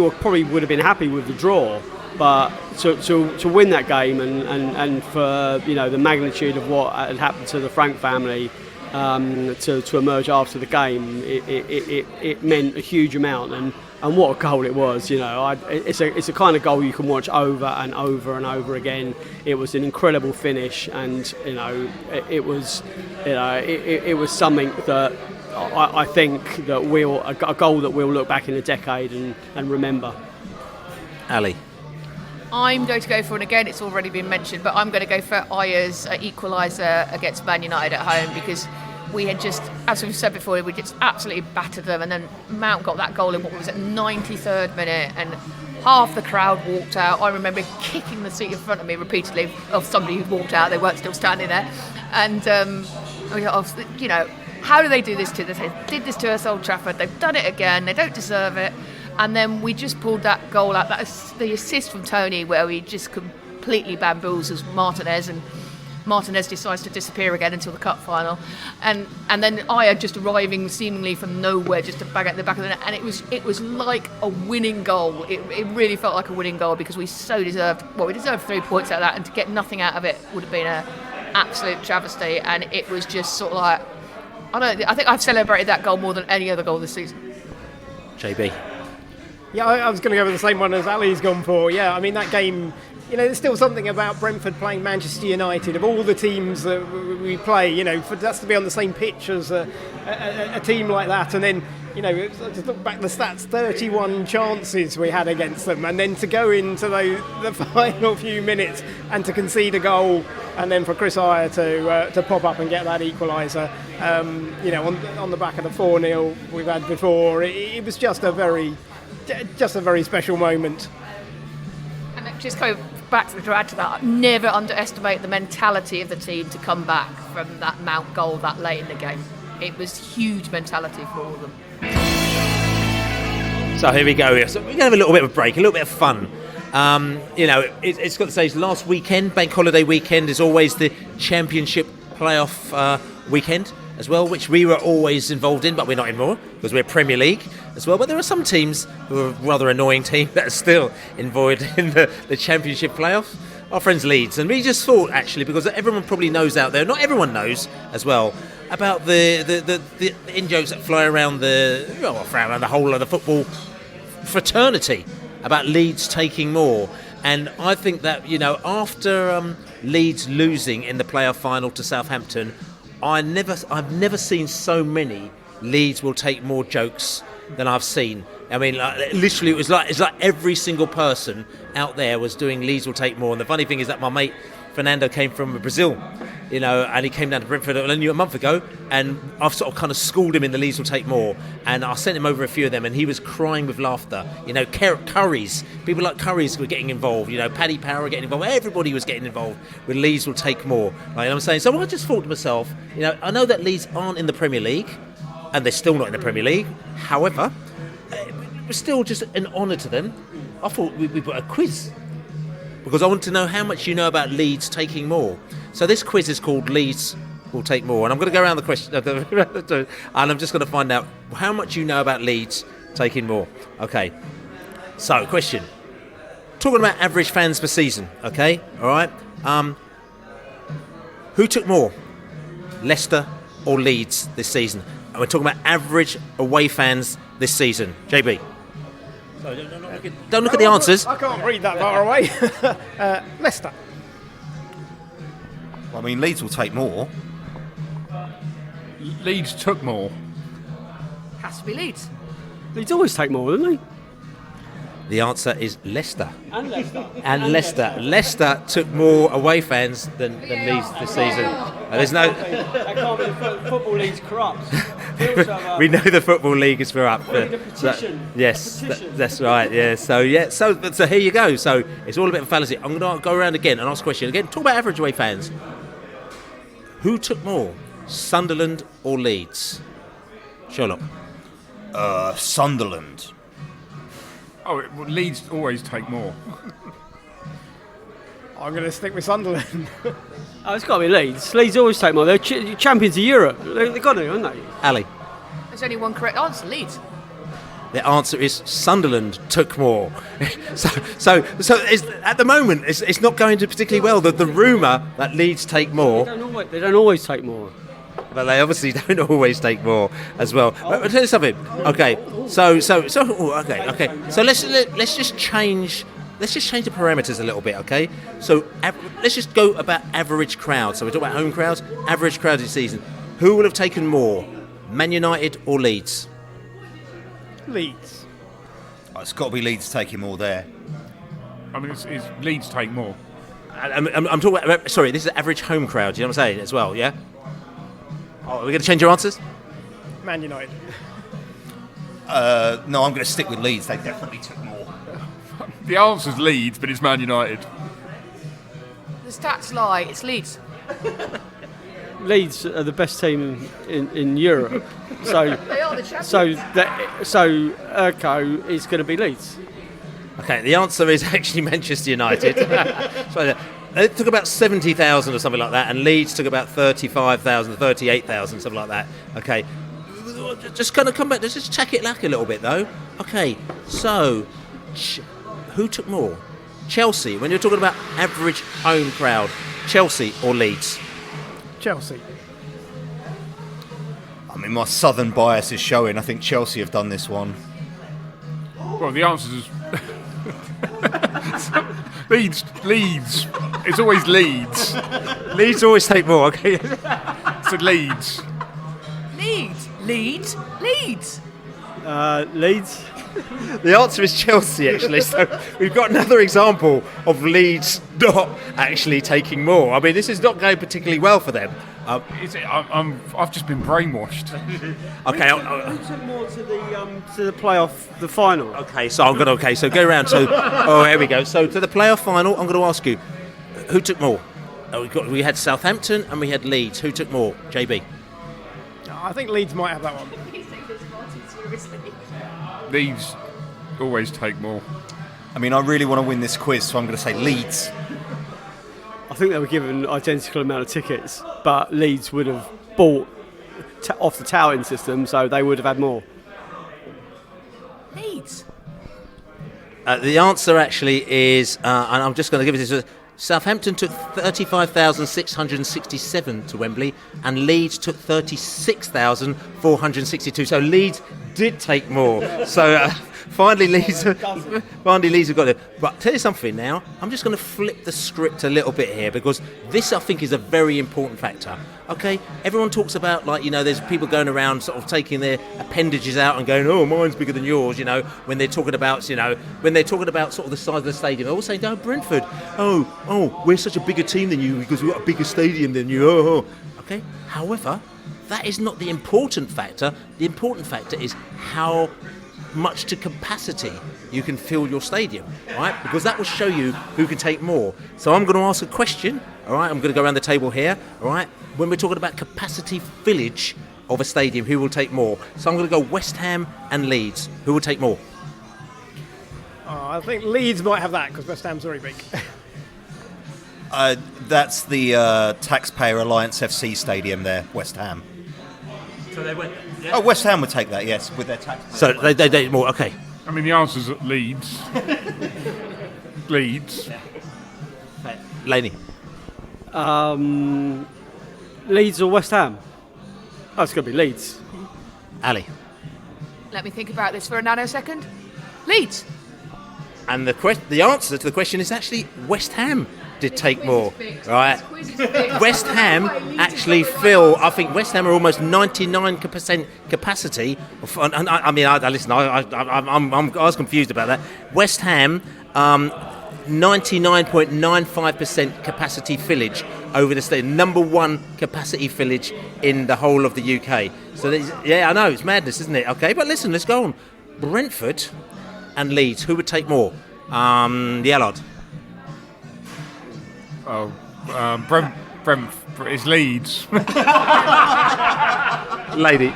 were probably would have been happy with the draw, but to win that game and for the magnitude of what had happened to the Frank family. To emerge after the game, it meant a huge amount, and what a goal it was. It's a kind of goal you can watch over and over and over again. It was an incredible finish, and it was something that I think that a goal that we'll look back in a decade and remember. Ali. I'm going to go for, and again it's already been mentioned, but I'm going to go for Ayer's equaliser against Man United at home, because we had just, as we've said before, we just absolutely battered them, and then Mount got that goal in what was it, 93rd minute, and half the crowd walked out. I remember kicking the seat in front of me repeatedly of somebody who walked out. They weren't still standing there, and how do they do this to us? They did this to us, Old Trafford. They've done it again. They don't deserve it. And then we just pulled that goal out. That's the assist from Toney, where we just completely bamboozles Martinez, and Martinez decides to disappear again until the cup final. And then Ayer just arriving seemingly from nowhere, just to bag at the back of the net. And it was like a winning goal. It really felt like a winning goal, because we so deserved. Well, we deserved 3 points out of that, and to get nothing out of it would have been an absolute travesty. And it was just sort of like, I think I've celebrated that goal more than any other goal this season. JB. Yeah, I was going to go with the same one as Ali's gone for. Yeah, I mean, that game, there's still something about Brentford playing Manchester United. Of all the teams that we play, for us to be on the same pitch as a team like that, and then I just look back at the stats, 31 chances we had against them, and then to go into the final few minutes and to concede a goal, and then for Chris Iyer to pop up and get that equaliser, on the back of the 4-0 we've had before, it was just a very special moment. And just go back to add to that, never underestimate the mentality of the team to come back from that Mount goal that late in the game. It was huge mentality for all of them. So here we go. So we're going to have a little bit of a break, a little bit of fun. It's got to say, last weekend, Bank Holiday weekend, is always the Championship playoff weekend as well, which we were always involved in, but we're not anymore because we're Premier League as well. But there are some teams who are a rather annoying team that are still involved in the Championship playoffs. Our friends Leeds, and we just thought, actually, because everyone probably knows out there, not everyone knows as well, about the in-jokes that fly around around the whole of the football fraternity about Leeds taking more. And I think that, after Leeds losing in the playoff final to Southampton, I've never seen so many Leeds will take more jokes than I've seen. I mean, literally, it's like every single person out there was doing Leeds will take more. And the funny thing is that my mate Fernando came from Brazil, and he came down to Brentford only a month ago, and I've sort of kind of schooled him in the Leeds will take more, and I sent him over a few of them, and he was crying with laughter. Curries, people like Curries were getting involved, Paddy Power were getting involved, everybody was getting involved with Leeds will take more. I'm saying, so I just thought to myself, I know that Leeds aren't in the Premier League, and they're still not in the Premier League. However, it was still just an honour to them. I thought we put a quiz, because I want to know how much you know about Leeds taking more. So this quiz is called Leeds Will Take More, and I'm going to go around the question, and I'm just going to find out how much you know about Leeds taking more. Okay, so question. Talking about average fans per season, okay? All right. Who took more, Leicester or Leeds this season? And we're talking about average away fans this season. JB. So don't look at the answers. I can't read that far away. Leicester. I mean, Leeds will take more. Leeds took more. Has to be Leeds. Leeds always take more, don't they? The answer is Leicester. And Leicester. And Leicester. Leicester took more away fans than Leeds this season. There's no. That can't be the football league's corrupt. We know the football league is corrupt. We need a petition. Yes, A petition. that's right. Yeah. So here you go. So it's all a bit of fallacy. I'm going to go around again and ask a question again. Talk about average away fans. Who took more, Sunderland or Leeds? Sherlock. Sunderland. Leeds always take more. I'm going to stick with Sunderland. It's got to be Leeds. Leeds always take more. They're champions of Europe. They've got to, haven't they? Ali. There's only one correct answer, Leeds. The answer is Sunderland took more. so at the moment, it's not going to particularly well. The rumour that Leeds take more. They don't always take more. But they obviously don't always take more as well. But I'll tell you something. Okay, so let's just change. Let's just change the parameters a little bit, okay? So let's just go about average crowd. So we're talking about home crowds, average crowd this season. Who will have taken more, Man United or Leeds? Leeds. It's got to be Leeds taking more there. I mean, it's Leeds take more. I'm talking about. Sorry, this is average home crowd. You know what I'm saying as well, yeah? Oh, are we going to change your answers? Man United. No, I'm going to stick with Leeds. They definitely took more. The answer's Leeds, but it's Man United. The stats lie. It's Leeds. Leeds are the best team in Europe, so They are the champions. so Urco is going to be Leeds. Okay, the answer is actually Manchester United. So they took about 70,000 or something like that, and Leeds took about 35,000, 38,000, something like that. Okay, just kind of come back. Let's just check it back a little bit, though. Okay, so who took more? Chelsea, when you're talking about average home crowd, Chelsea or Leeds? Chelsea. I mean, my southern bias is showing. I think Chelsea have done this one. Well, the answer is Leeds. Leeds. It's always Leeds. Leeds always take more, okay? So Leeds. Leeds. Leeds. Leeds. Leeds. The answer is Chelsea, actually. So we've got another example of Leeds not actually taking more. I mean, this is not going particularly well for them. I've just been brainwashed. Okay. Who took more to the playoff, the final? Okay, so so go around. So, here we go. So to the playoff final, I'm going to ask you, who took more? We had Southampton and we had Leeds. Who took more? JB. I think Leeds might have that one. Leeds always take more. I mean, I really want to win this quiz, so I'm going to say Leeds. I think they were given an identical amount of tickets, but Leeds would have bought off the touting system, so they would have had more. Leeds. The answer actually is, and I'm just going to give it this. Southampton took 35,667 to Wembley, and Leeds took 36,462. So Leeds did take more. So finally, Leeds have got it. But tell you something now. I'm just going to flip the script a little bit here because this, I think, is a very important factor. Okay, everyone talks about there's people going around sort of taking their appendages out and going, oh, mine's bigger than yours. When they're talking about sort of the size of the stadium, they're all saying, no, Brentford. Oh, we're such a bigger team than you because we've got a bigger stadium than you. Oh. Okay. However, that is not the important factor. The important factor is how much to capacity you can fill your stadium, right? Because that will show you who can take more. So I'm going to ask a question, all right? I'm going to go around the table here, all right? When we're talking about capacity fillage of a stadium, who will take more? So I'm going to go West Ham and Leeds. Who will take more? I think Leeds might have that because West Ham's very big. That's the Taxpayer Alliance FC stadium there, West Ham. So they went. Yeah. Oh, West Ham would take that, yes, with their tax. So they more. Okay. I mean, the answer's at Leeds. Leeds. Laney. Leeds or West Ham? Oh, it's going to be Leeds. Ali. Let me think about this for a nanosecond. Leeds. And the answer to the question is actually West Ham did take more, right? West Ham actually I think West Ham are almost 99% capacity. I was confused about that. West Ham, 99.95% capacity fillage over the state, number one capacity fillage in the whole of the UK. So I know it's madness, isn't it? Okay, but listen, let's go on. Brentford and Leeds, who would take more? The Allard. Oh, Brentford. It's Leeds. Lady.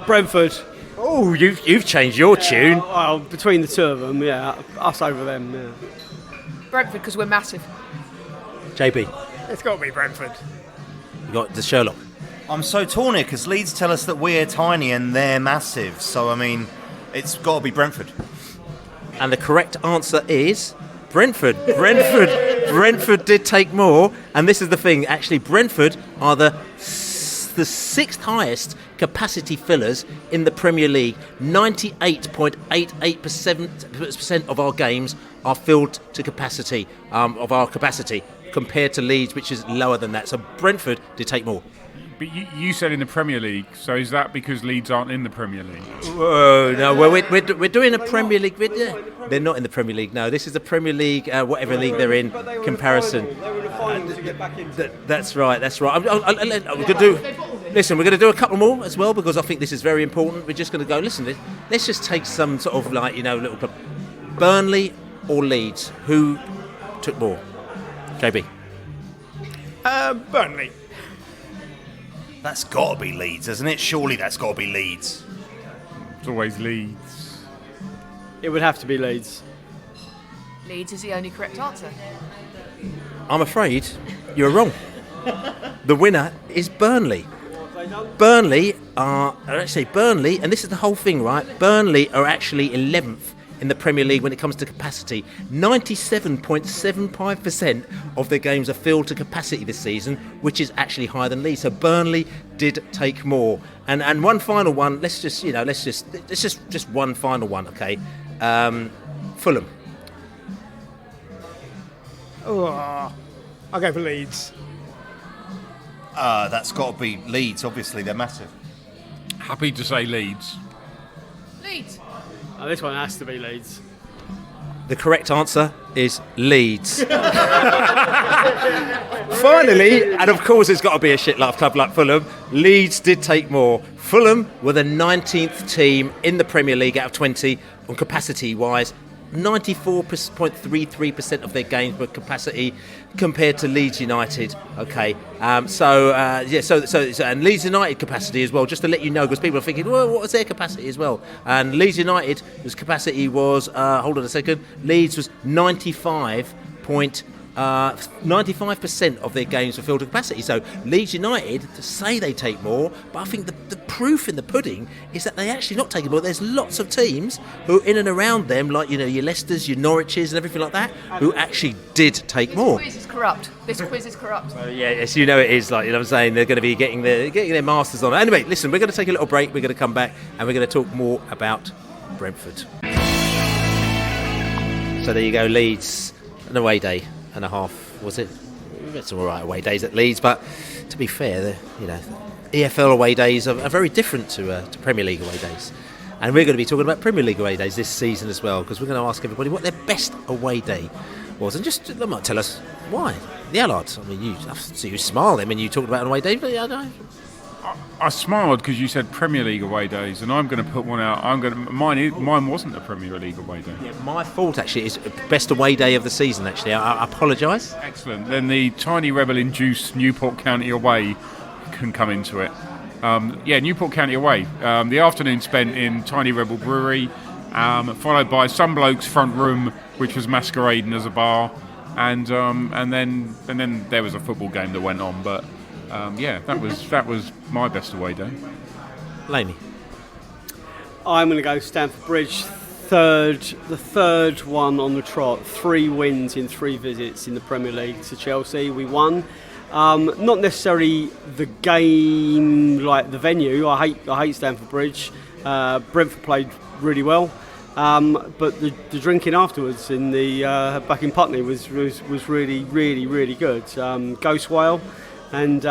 Brentford. Oh, you've changed your tune. Well, between the two of them, yeah, us over them, yeah. Brentford, because we're massive. JB. It's got to be Brentford. You got the Sherlock. I'm so torn here because Leeds tell us that we're tiny and they're massive. So, I mean, it's got to be Brentford. And the correct answer is Brentford. Brentford did take more. And this is the thing. Actually, Brentford are the sixth highest capacity fillers in the Premier League. 98.88% of our games are filled to capacity, of our capacity, compared to Leeds, which is lower than that. So Brentford did take more. But you said in the Premier League, so is that because Leeds aren't in the Premier League? Whoa, no, well, we're doing a Premier League. They're not in the Premier League, no. This is the Premier League, whatever league they're in, comparison. They were in the final to get back into. That's right. Listen, we're going to do a couple more as well because I think this is very important. We're just going to go, listen, let's just take some sort of little club. Burnley or Leeds, who took more? JB. Burnley. That's got to be Leeds, isn't it? Surely that's got to be Leeds. It's always Leeds. It would have to be Leeds. Leeds is the only correct answer. I'm afraid you're wrong. The winner is Burnley. Burnley, and this is the whole thing, right? Burnley are actually 11th in the Premier League when it comes to capacity. 97.75% of their games are filled to capacity this season, which is actually higher than Leeds. So Burnley did take more. And one final one. Let's just one final one, okay? Fulham. Oh, I'll go for Leeds. That's got to be Leeds. Obviously, they're massive. Happy to say Leeds. Leeds. Oh, this one has to be Leeds. The correct answer is Leeds. Finally, and of course it's got to be a shit laugh club like Fulham, Leeds did take more. Fulham were the 19th team in the Premier League out of 20 on capacity-wise. 94.33% of their games were capacity compared to Leeds United. Okay, so and Leeds United capacity as well. Just to let you know, because people are thinking, well, what was their capacity as well? And Leeds United, whose capacity was, hold on a second, Leeds was 95% of their games were filled to capacity. So Leeds United say they take more, but I think the proof in the pudding is that they actually not taking more. There's lots of teams who are in and around them, like your Leicesters, your Norwiches, and everything like that, who actually did take more. This quiz is corrupt. This quiz is corrupt. Yes, it is. Like what I'm saying, they're going to be getting their masters on. Anyway, listen, we're going to take a little break. We're going to come back and we're going to talk more about Brentford. So there you go, Leeds, an away day and a half. Was it? We had some alright away days at Leeds, but to be fair, EFL away days are very different to Premier League away days. And we're going to be talking about Premier League away days this season as well, because we're going to ask everybody what their best away day was, and just they might tell us why. The Allard. I mean, I see you smile then when you talked about an away day, but yeah, no. I smiled because you said Premier League away days, and I'm going to put one out. Mine wasn't a Premier League away day. Yeah, my fault actually. It's best away day of the season. Actually, I apologise. Excellent. Then the tiny rebel-induced Newport County away can come into it. Newport County away. The afternoon spent in Tiny Rebel Brewery, followed by some bloke's front room, which was masquerading as a bar, and then there was a football game that went on, but. That was my best away day. Laney. I'm going to go Stamford Bridge, the third one on the trot. 3 wins in 3 visits in the Premier League to Chelsea. We won. Not necessarily the game, like the venue. I hate Stamford Bridge. Brentford played really well. But the drinking afterwards in the back in Putney was really, really, really good. Ghost Whale. And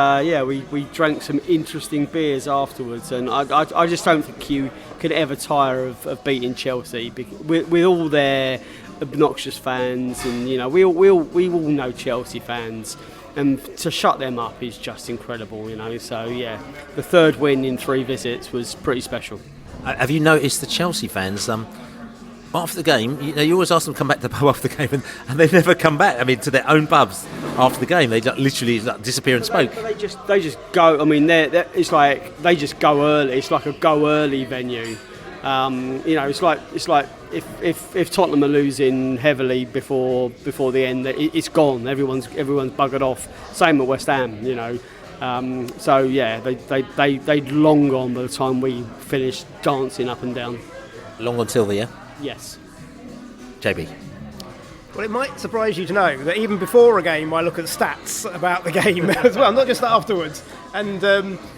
we drank some interesting beers afterwards, and I just don't think you could ever tire of beating Chelsea with all their obnoxious fans, and we all know Chelsea fans, and to shut them up is just incredible, So the third win in 3 visits was pretty special. Have you noticed the Chelsea fans? After the game, you always ask them to come back to the pub after the game, and they never come back. I mean, to their own pubs after the game. They literally disappear and smoke. They just go. I mean, it's like they just go early. It's like a go early venue. It's like if Tottenham are losing heavily before the end, it's gone. Everyone's buggered off. Same at West Ham. They'd long gone by the time we finished dancing up and down. Long until the year. Yes. JB. Well, it might surprise you to know that even before a game I look at stats about the game as well, not just afterwards. And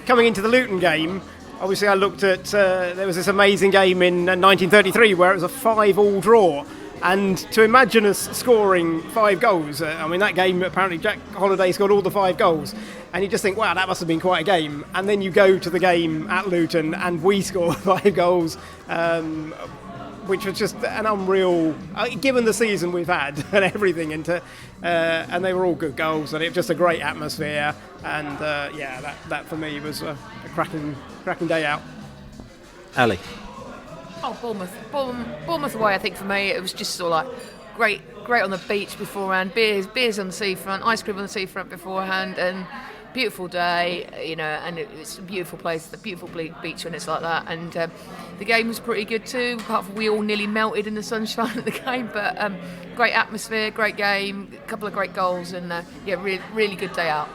coming into the Luton game, obviously I looked at, there was this amazing game in 1933 where it was a 5-5 draw. And to imagine us scoring 5 goals, that game, apparently Jack Holliday scored all the 5 goals. And you just think, wow, that must have been quite a game. And then you go to the game at Luton and we score 5 goals. Which was just an unreal, given the season we've had and everything, and they were all good goals, and it was just a great atmosphere, and that for me was a cracking day out. Ali. Oh, Bournemouth away. I think for me it was just sort of like great on the beach beforehand, beers on the seafront, ice cream on the seafront beforehand, and beautiful day, and it's a beautiful place, the beautiful beach when it's like that, and the game was pretty good too, apart from we all nearly melted in the sunshine at the game, but great atmosphere, great game, a couple of great goals, and really good day out.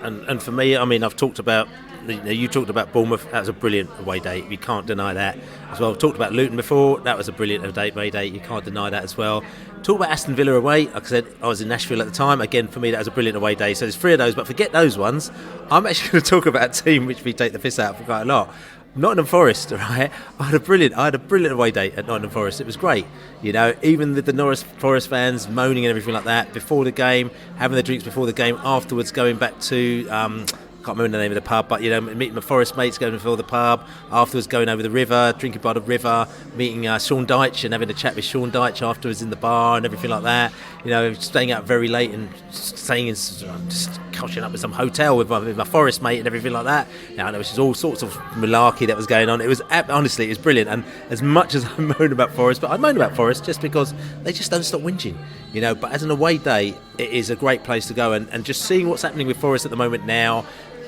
And for me, I've talked about, you talked about Bournemouth, that was a brilliant away day, you can't deny that as well. I've talked about Luton before, that was a brilliant away day, you can't deny that as well. Talk about Aston Villa away, like I said, I was in Nashville at the time, again for me that was a brilliant away day, so there's 3 of those, but forget those ones. I'm actually going to talk about a team which we take the piss out for quite a lot. Nottingham Forest, right? I had a brilliant away day at Nottingham Forest. It was great, even with the Norris Forest fans moaning and everything like that before the game, having their drinks before the game, afterwards going back to can't remember the name of the pub, but meeting my Forest mates, going to the pub, afterwards going over the river, drinking by the river, meeting Sean Deitch and having a chat with Sean Deitch afterwards in the bar and everything like that. Staying out very late and staying in, just coshing up with some hotel with my Forest mate and everything like that. There was just all sorts of malarkey that was going on. It was honestly, it was brilliant. And as much as I moan about Forest, but I moan about Forest just because they just don't stop whinging. But as an away day, it is a great place to go, and just seeing what's happening with Forest at the moment now.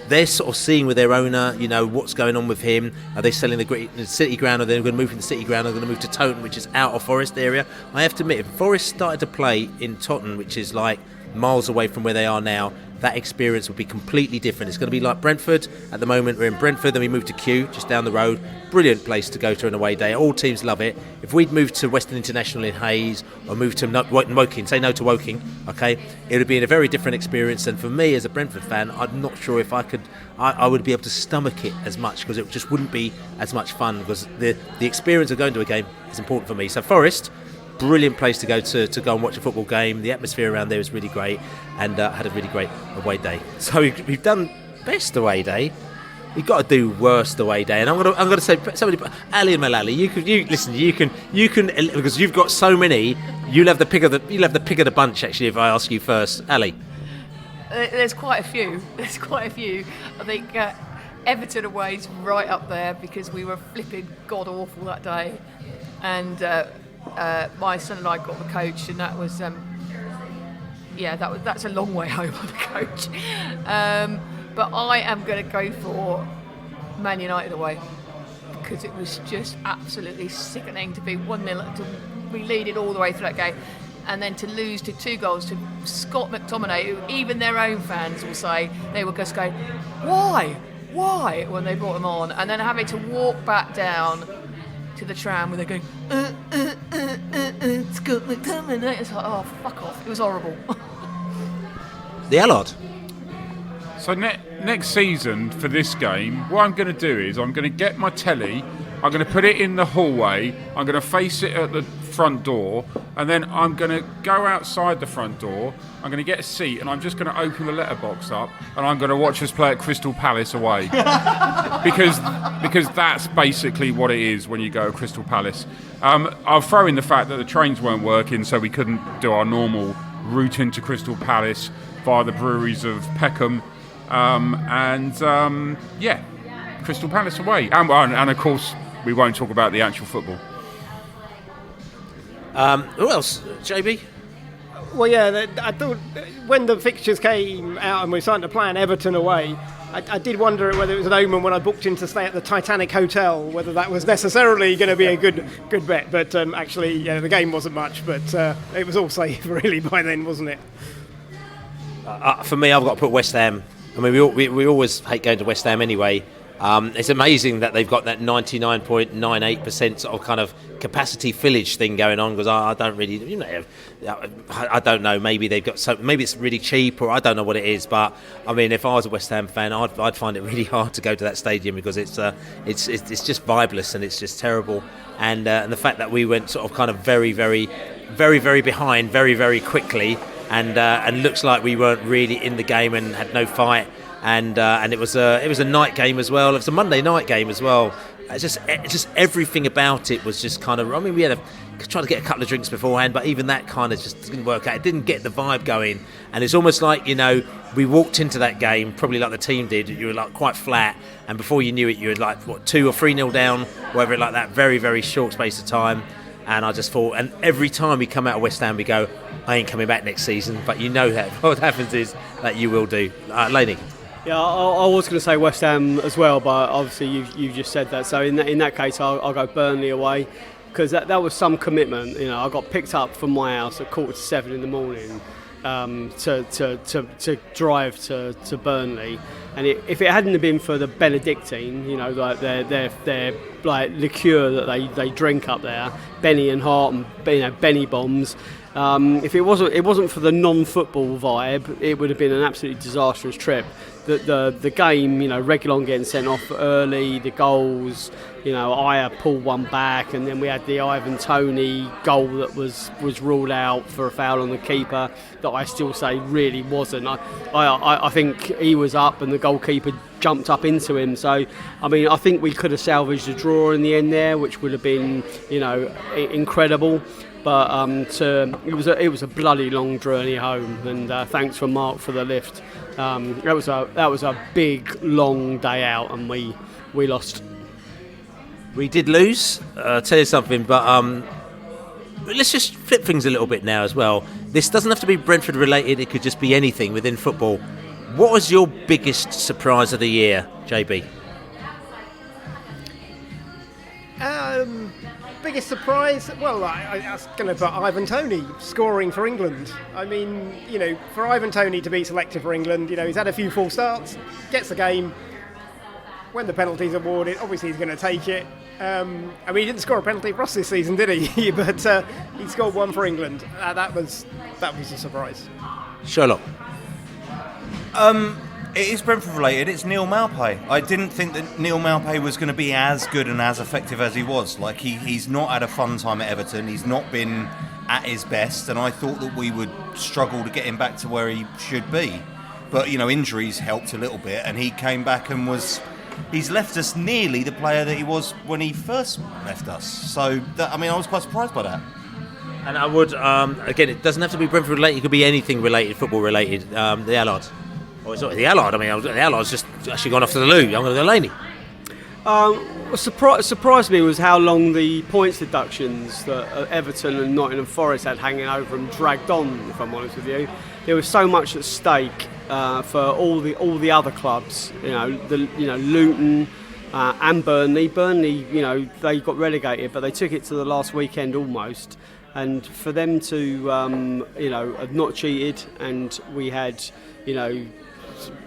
They're sort of seeing with their owner, what's going on with him. Are they selling the City Ground, or they're going to move from the City Ground, or they're going to move to Totton, which is out of Forest area? I have to admit, if Forest started to play in Totton, which is like miles away from where they are now, that experience would be completely different. It's going to be like Brentford. At the moment, we're in Brentford, then we move to Kew, just down the road. Brilliant place to go to an away day. All teams love it. If we'd moved to Western International in Hayes, or moved to Woking, say no to Woking, okay, it would be a very different experience. And for me, as a Brentford fan, I'm not sure if I could. I would be able to stomach it as much, because it just wouldn't be as much fun, because the experience of going to a game is important for me. So Forest, brilliant place to go and watch a football game. The atmosphere around there was really great, and had a really great away day. So we've done best away day. You've got to do worst away day, and I'm gonna say somebody, Ali and Mullalley. You can because you've got so many. You'll have the pick of the bunch. Actually, if I ask you first, Ali. There's quite a few. I think Everton away's right up there, because we were flipping god awful that day, and my son and I got the coach, and that was that's a long way home on the coach. But I am going to go for Man United away, because it was just absolutely sickening to be 1-0, to be leading all the way through that game, and then to lose to 2 goals to Scott McTominay, who even their own fans will say they were just going, why, when they brought him on, and then having to walk back down to the tram where they're going, Scott McTominay. It's like, oh, fuck off. It was horrible. The Allard. So next season for this game, what I'm going to do is I'm going to get my telly, I'm going to put it in the hallway, I'm going to face it at the front door, and then I'm going to go outside the front door, I'm going to get a seat, and I'm just going to open the letterbox up, and I'm going to watch us play at Crystal Palace away. because that's basically what it is when you go to Crystal Palace. I'll throw in the fact that the trains weren't working, so we couldn't do our normal route into Crystal Palace via the breweries of Peckham. Crystal Palace away. And of course, we won't talk about the actual football. Who else? JB? Well, yeah, I thought when the fixtures came out and we were starting to plan Everton away, I did wonder whether it was an omen when I booked in to stay at the Titanic Hotel, whether that was necessarily going to be a good bet. But actually, yeah, the game wasn't much, but it was all safe really by then, wasn't it? For me, I've got to put West Ham. I mean, we always hate going to West Ham anyway. It's amazing that they've got that 99.98% sort of kind of capacity fillage thing going on, because I don't really, I don't know. Maybe they've got maybe it's really cheap, or I don't know what it is. But I mean, if I was a West Ham fan, I'd find it really hard to go to that stadium, because it's just vibeless and it's just terrible. And the fact that we went sort of kind of very, very, very, very behind, very, very quickly, and looks like we weren't really in the game and had no fight. And it was a night game as well. It was a Monday night game as well. It's just everything about it was just kind of. I mean, we had tried to get a couple of drinks beforehand, but even that kind of just didn't work out. It didn't get the vibe going, and it's almost like we walked into that game probably like the team did. You were like quite flat, and before you knew it, you were like 2 or 3-0 down, whatever, like that very, very short space of time. And I just thought, and every time we come out of West Ham, we go, I ain't coming back next season. But you know that what happens is that you will do. Laney. Yeah, I was going to say West Ham as well, but obviously you've just said that. So in that case, I'll go Burnley away, because that was some commitment. I got picked up from my house at 6:45 in the morning to drive to Burnley, and if it hadn't have been for the Benedictine, like their like liqueur that they drink up there, Benny and Hart and Benny bombs. If it wasn't for the non-football vibe, it would have been an absolutely disastrous trip. the game, Reguilon getting sent off early, the goals, Aya pulled one back, and then we had the Ivan Toney goal that was ruled out for a foul on the keeper that I still say really wasn't. I think he was up and the goalkeeper jumped up into him. So, I think we could have salvaged a draw in the end there, which would have been, incredible. But it was a bloody long journey home, and thanks for Mark for the lift. That was a big long day out, and we lost. We did lose. I'll tell you something, but let's just flip things a little bit now as well. This doesn't have to be Brentford related. It could just be anything within football. What was your biggest surprise of the year, JB? Biggest surprise? Well, I was going to put Ivan Toney scoring for England. For Ivan Toney to be selected for England, he's had a few false starts, gets the game. When the penalty's awarded, obviously he's going to take it. He didn't score a penalty for us this season, did he? But he scored one for England. That was a surprise. Sherlock. It is Brentford related. It's Neal Maupay. I didn't think that Neal Maupay was going to be as good and as effective as he was. Like he's not had a fun time at Everton. He's not been at his best, and I thought that we would struggle to get him back to where he should be. But injuries helped a little bit, and he came back and he's left us nearly the player that he was when he first left us. So I was quite surprised by that. And I would again, it doesn't have to be Brentford related. It could be anything related, football related. The Allard. Oh, it's not the Allard. The Allard's just actually gone off to the loo. I'm going to go Laney. What surprised me was how long the points deductions that Everton and Nottingham Forest had hanging over them dragged on. If I'm honest with you, there was so much at stake for all the other clubs. Luton and Burnley. Burnley, they got relegated, but they took it to the last weekend almost. And for them to, have not cheated, and we had,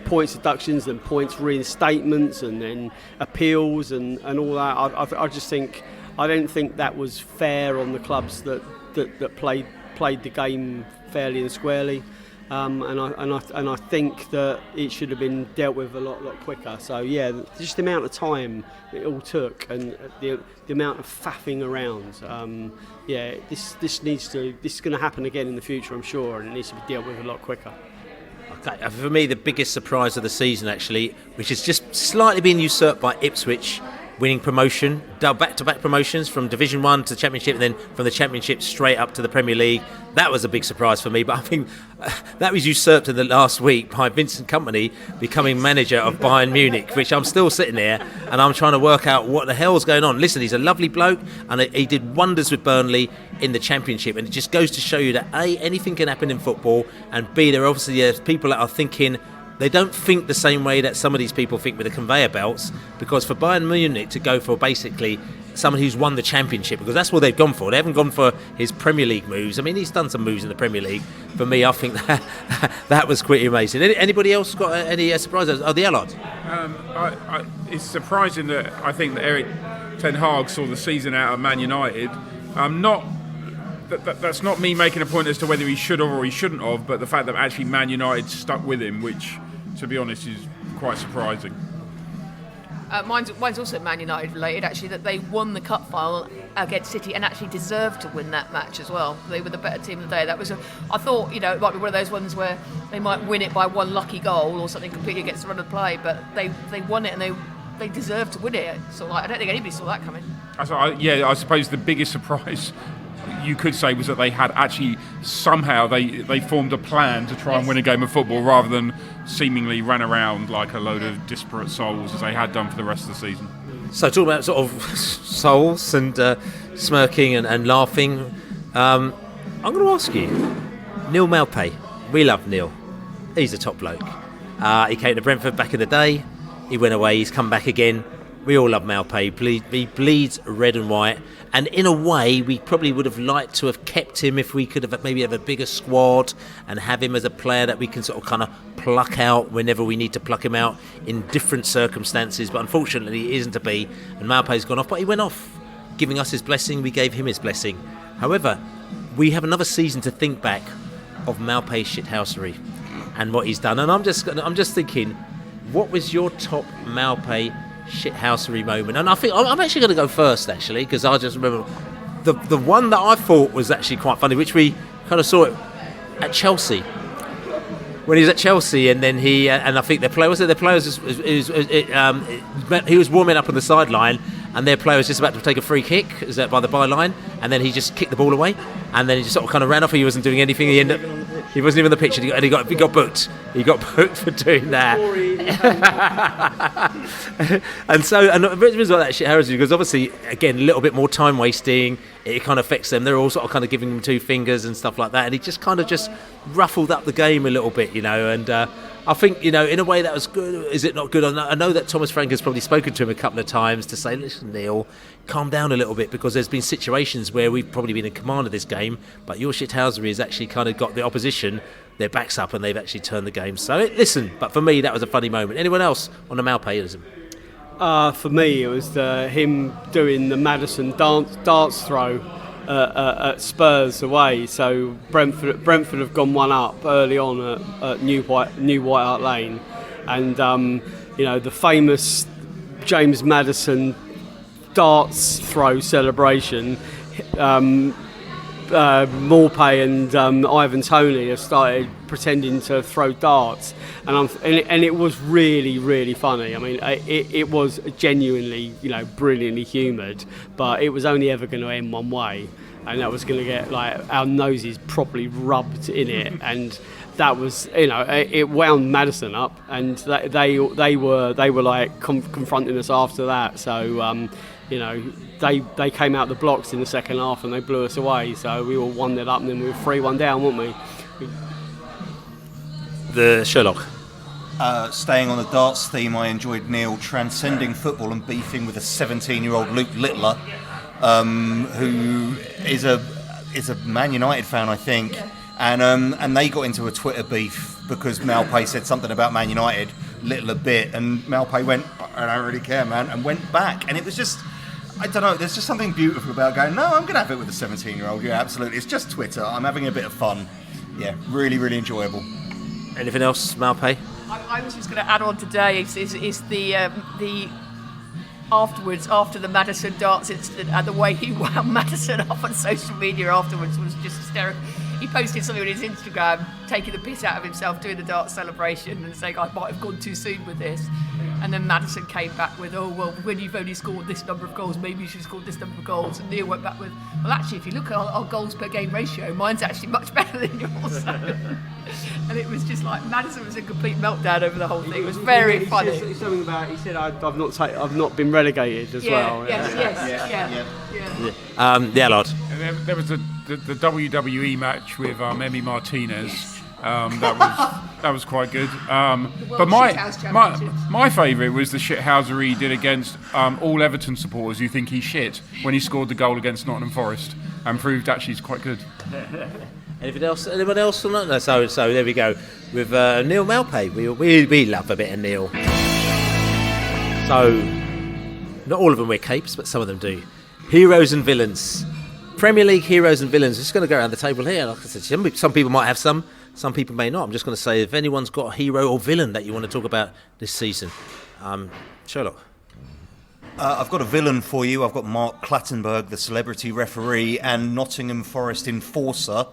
points deductions and points reinstatements and then appeals and all that. I just think I don't think that was fair on the clubs that played the game fairly and squarely. And I think that it should have been dealt with a lot quicker. So yeah, just the amount of time it all took and the amount of faffing around. This is going to happen again in the future, I'm sure, and it needs to be dealt with a lot quicker. Okay, for me, the biggest surprise of the season, actually, which has just slightly been usurped by Ipswich, winning promotion, back-to-back promotions from Division 1 to the Championship, and then from the Championship straight up to the Premier League. That was a big surprise for me, but I think that was usurped in the last week by Vincent Kompany becoming manager of Bayern Munich, which I'm still sitting there and I'm trying to work out what the hell's going on. Listen, he's a lovely bloke and he did wonders with Burnley in the Championship, and it just goes to show you that A, anything can happen in football, and B, there are obviously people that are thinking. They don't think the same way that some of these people think with the conveyor belts, because for Bayern Munich to go for basically someone who's won the Championship, because that's what they've gone for. They haven't gone for his Premier League moves. He's done some moves in the Premier League. For me, I think that was pretty amazing. Anybody else got any surprises? Oh, the Allard. It's surprising that I think that Erik Ten Hag saw the season out of Man United. That's not me making a point as to whether he should have or he shouldn't have, but the fact that actually Man United stuck with him, which, to be honest, is quite surprising. Mine's also Man United related, actually, that they won the cup final against City and actually deserved to win that match as well. They were the better team of the day. I thought, it might be one of those ones where they might win it by one lucky goal or something completely against the run of play, but they won it and they deserved to win it. So I don't think anybody saw that coming. I suppose the biggest surprise you could say was that they had actually somehow they formed a plan to try and win a game of football rather than seemingly ran around like a load of disparate souls as they had done for the rest of the season. So talking about sort of souls and smirking and laughing, I'm going to ask you, Neal Maupay. We love Neal. He's a top bloke. He came to Brentford back in the day. He went away. He's come back again. We all love Maupay. He bleeds red and white. And in a way, we probably would have liked to have kept him if we could have maybe have a bigger squad and have him as a player that we can sort of kind of pluck out whenever we need to pluck him out in different circumstances. But unfortunately, it isn't to be. And Maupay's gone off. But he went off, giving us his blessing. We gave him his blessing. However, we have another season to think back of Maupay Shithousery and what he's done. And I'm just thinking, what was your top Maupay Shithousery moment? And I think I'm actually going to go first, actually, because I just remember the one that I thought was actually quite funny, which we kind of saw it at Chelsea. When he was at Chelsea, and then he and I think he was warming up on the sideline, and their player was just about to take a free kick by the byline, and then he just kicked the ball away, and then he just sort of kind of ran off. He wasn't doing anything. He wasn't even on the pitch, and he got booked. He got booked for doing that. and the reason why that shit happens, because obviously, again, a little bit more time wasting. It kind of affects them. They're all sort of kind of giving him 2 fingers and stuff like that, and he just kind of just ruffled up the game a little bit, and I think, in a way that was good. Is it not good? I know that Thomas Frank has probably spoken to him a couple of times to say, listen, Neil, calm down a little bit, because there's been situations where we've probably been in command of this game, but your shithousery has actually kind of got the opposition, their backs up, and they've actually turned the game. So, listen, but for me, that was a funny moment. Anyone else on the Maupayism? For me, it was him doing the Madison darts throw at Spurs away. So Brentford have gone 1 up early on at New White Hart Lane, and the famous James Maddison darts throw celebration. Maupay and Ivan Toney have started pretending to throw darts, and it was really, really funny. I mean, it was genuinely, brilliantly humoured, but it was only ever going to end one way, and that was going to get our noses properly rubbed in it, and that was, it wound Madison up, and they were confronting us after that. So they came out the blocks in the second half and they blew us away. So we were 1-0 up, and then we were 3-1 down, weren't we? The Sherlock. Staying on the darts theme, I enjoyed Neil transcending football and beefing with a 17-year-old Luke Littler, who is a Man United fan, I think. And they got into a Twitter beef because Maupay said something about Man United, Littler bit, and Maupay went, I don't really care, man, and went back. And it was just, I don't know, there's just something beautiful about going, no, I'm going to have it with a 17-year-old. Yeah, absolutely. It's just Twitter. I'm having a bit of fun. Yeah, really, really enjoyable. Anything else, Maupay? I was just going to add on today is the afterwards, after the Madison darts incident, and the way he wound Madison up on social media afterwards was just hysterical. He posted something on his Instagram, taking the piss out of himself doing the darts celebration and saying, I might have gone too soon with this. And then Madison came back with, oh, well, when you've only scored this number of goals, maybe you should have scored this number of goals. And Neil went back with, well, actually, if you look at our goals per game ratio, mine's actually much better than yours. And it was just like, Madison was a complete meltdown over the whole thing. It was very funny. He said, I've not been relegated as well. Yes. The Allard. There was the WWE match with Emmy Martinez. That was quite good. But my favourite was the shithousery he did against all Everton supporters who think he's shit when he scored the goal against Nottingham Forest and proved actually he's quite good. Anything else? Anyone else on that? No, so there we go with Neal Maupay. We love a bit of Neil. So not all of them wear capes, but some of them do. Heroes and villains. Premier League heroes and villains. Just going to go around the table here. Like I said, some people might have some people may not. I'm just going to say if anyone's got a hero or villain that you want to talk about this season. Sherlock. I've got a villain for you. I've got Mark Clattenburg, the celebrity referee and Nottingham Forest enforcer.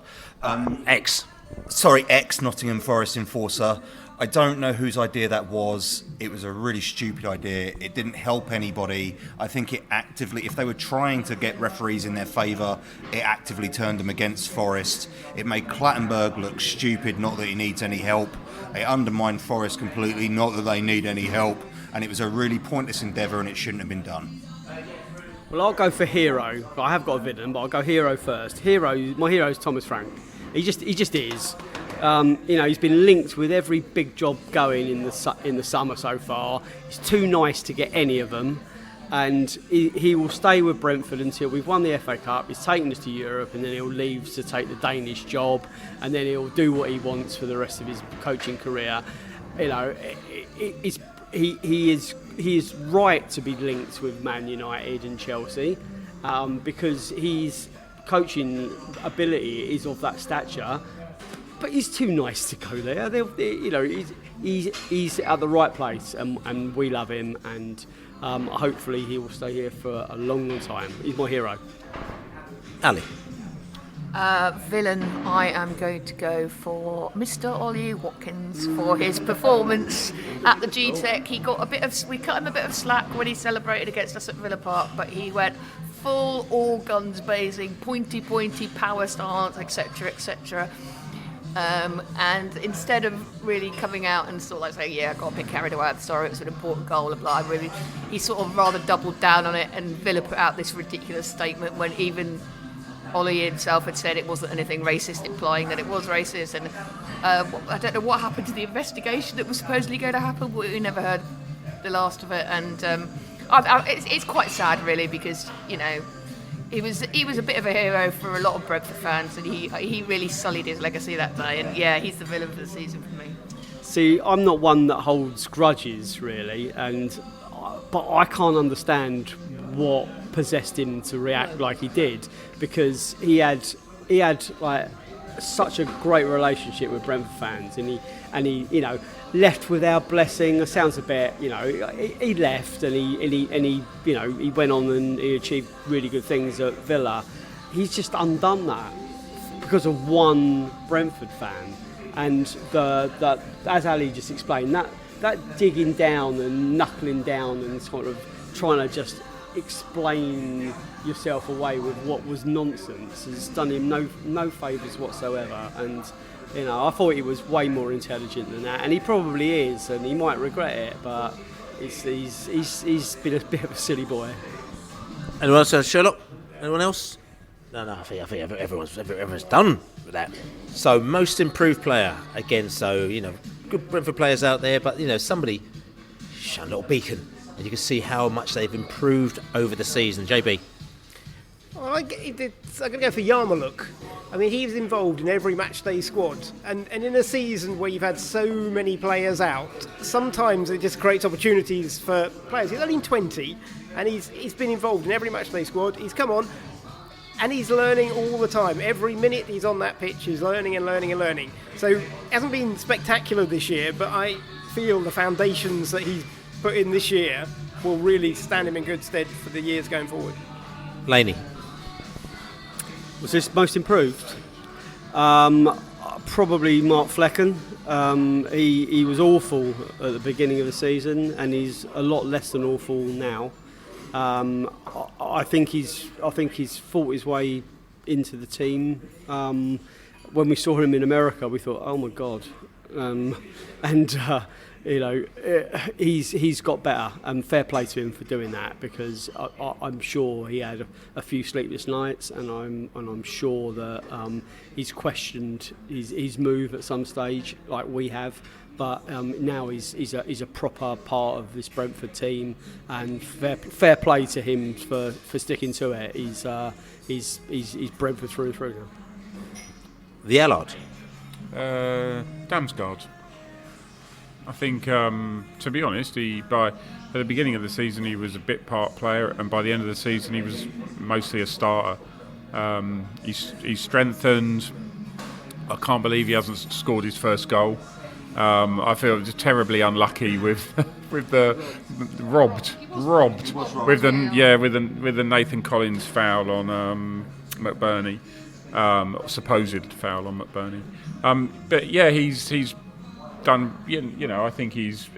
Ex-Nottingham Forest enforcer. I don't know whose idea that was. It was a really stupid idea. It didn't help anybody. I think it actively, if they were trying to get referees in their favour, it actively turned them against Forest. It made Clattenburg look stupid, not that he needs any help. It undermined Forest completely, not that they need any help. And it was a really pointless endeavour and it shouldn't have been done. Well, I'll go for hero. I have got a villain, but I'll go hero first. My hero is Thomas Frank. He just is. He's been linked with every big job going in the summer so far. He's too nice to get any of them, and he will stay with Brentford until we've won the FA Cup. He's taken us to Europe, and then he'll leave to take the Danish job, and then he'll do what he wants for the rest of his coaching career. He is right to be linked with Man United and Chelsea because his coaching ability is of that stature. but he's too nice to go there. He's at the right place, and we love him, and hopefully he will stay here for a long, long time. He's my hero. Ali. Villain, I am going to go for Mr. Ollie Watkins for his performance at the G-Tech. We cut him a bit of slack when he celebrated against us at Villa Park, but he went full all guns blazing, pointy power stance, etc, etc. And instead of really coming out and sort of like saying, yeah, I got a bit carried away, I'm sorry, it was an important goal, he sort of rather doubled down on it, and Villa put out this ridiculous statement when even Ollie himself had said it wasn't anything racist, implying that it was racist. And I don't know what happened to the investigation that was supposedly going to happen, but we never heard the last of it. And it's quite sad, really, because he was a bit of a hero for a lot of Brentford fans, and he really sullied his legacy that day. And yeah, he's the villain for the season for me. See, I'm not one that holds grudges, really, but I can't understand what possessed him to react like he did, because he had like such a great relationship with Brentford fans, and he left without blessing. It sounds a bit, he left and he went on and he achieved really good things at Villa. He's just undone that because of one Brentford fan, and the as Ali just explained, that digging down and knuckling down and sort of trying to just explain yourself away with what was nonsense has done him no favours whatsoever. And I thought he was way more intelligent than that, and he probably is, and he might regret it, but he's been a bit of a silly boy. Anyone else? Sherlock? Anyone else? No, I think everyone's done with that. So, most improved player, again, so, good Brentford players out there, but, somebody shone a little beacon, and you can see how much they've improved over the season. JB? Well, I'm going to go for Yarmaluk. I mean, he was involved in every matchday squad, and in a season where you've had so many players out, sometimes it just creates opportunities for players. He's only 20, and he's been involved in every matchday squad. He's come on, and he's learning all the time. Every minute he's on that pitch, he's learning and learning and learning. So it hasn't been spectacular this year, but I feel the foundations that he's put in this year will really stand him in good stead for the years going forward. Laney? Was this most improved? Probably Mark Flecken. He was awful at the beginning of the season, and he's a lot less than awful now. I think he's fought his way into the team. When we saw him in America, we thought, oh my God, he's got better, and fair play to him for doing that, because I'm sure he had a few sleepless nights, and I'm sure that he's questioned his move at some stage, like we have. But now he's a proper part of this Brentford team, and fair play to him for sticking to it. He's Brentford through and through now. The Allard? Damsgaard. I think, to be honest, at the beginning of the season he was a bit part player, and by the end of the season he was mostly a starter. He's strengthened. I can't believe he hasn't scored his first goal. I feel just terribly unlucky with the robbed with the Nathan Collins foul on McBurney, supposed foul on McBurney. But yeah, he's done. I think he's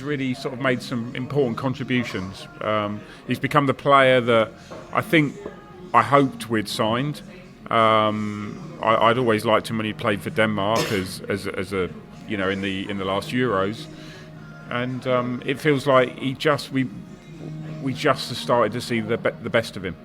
really sort of made some important contributions. He's become the player that I hoped we'd signed. I'd always liked him when he played for Denmark as a in the last Euros, and it feels like we just started to see the best of him.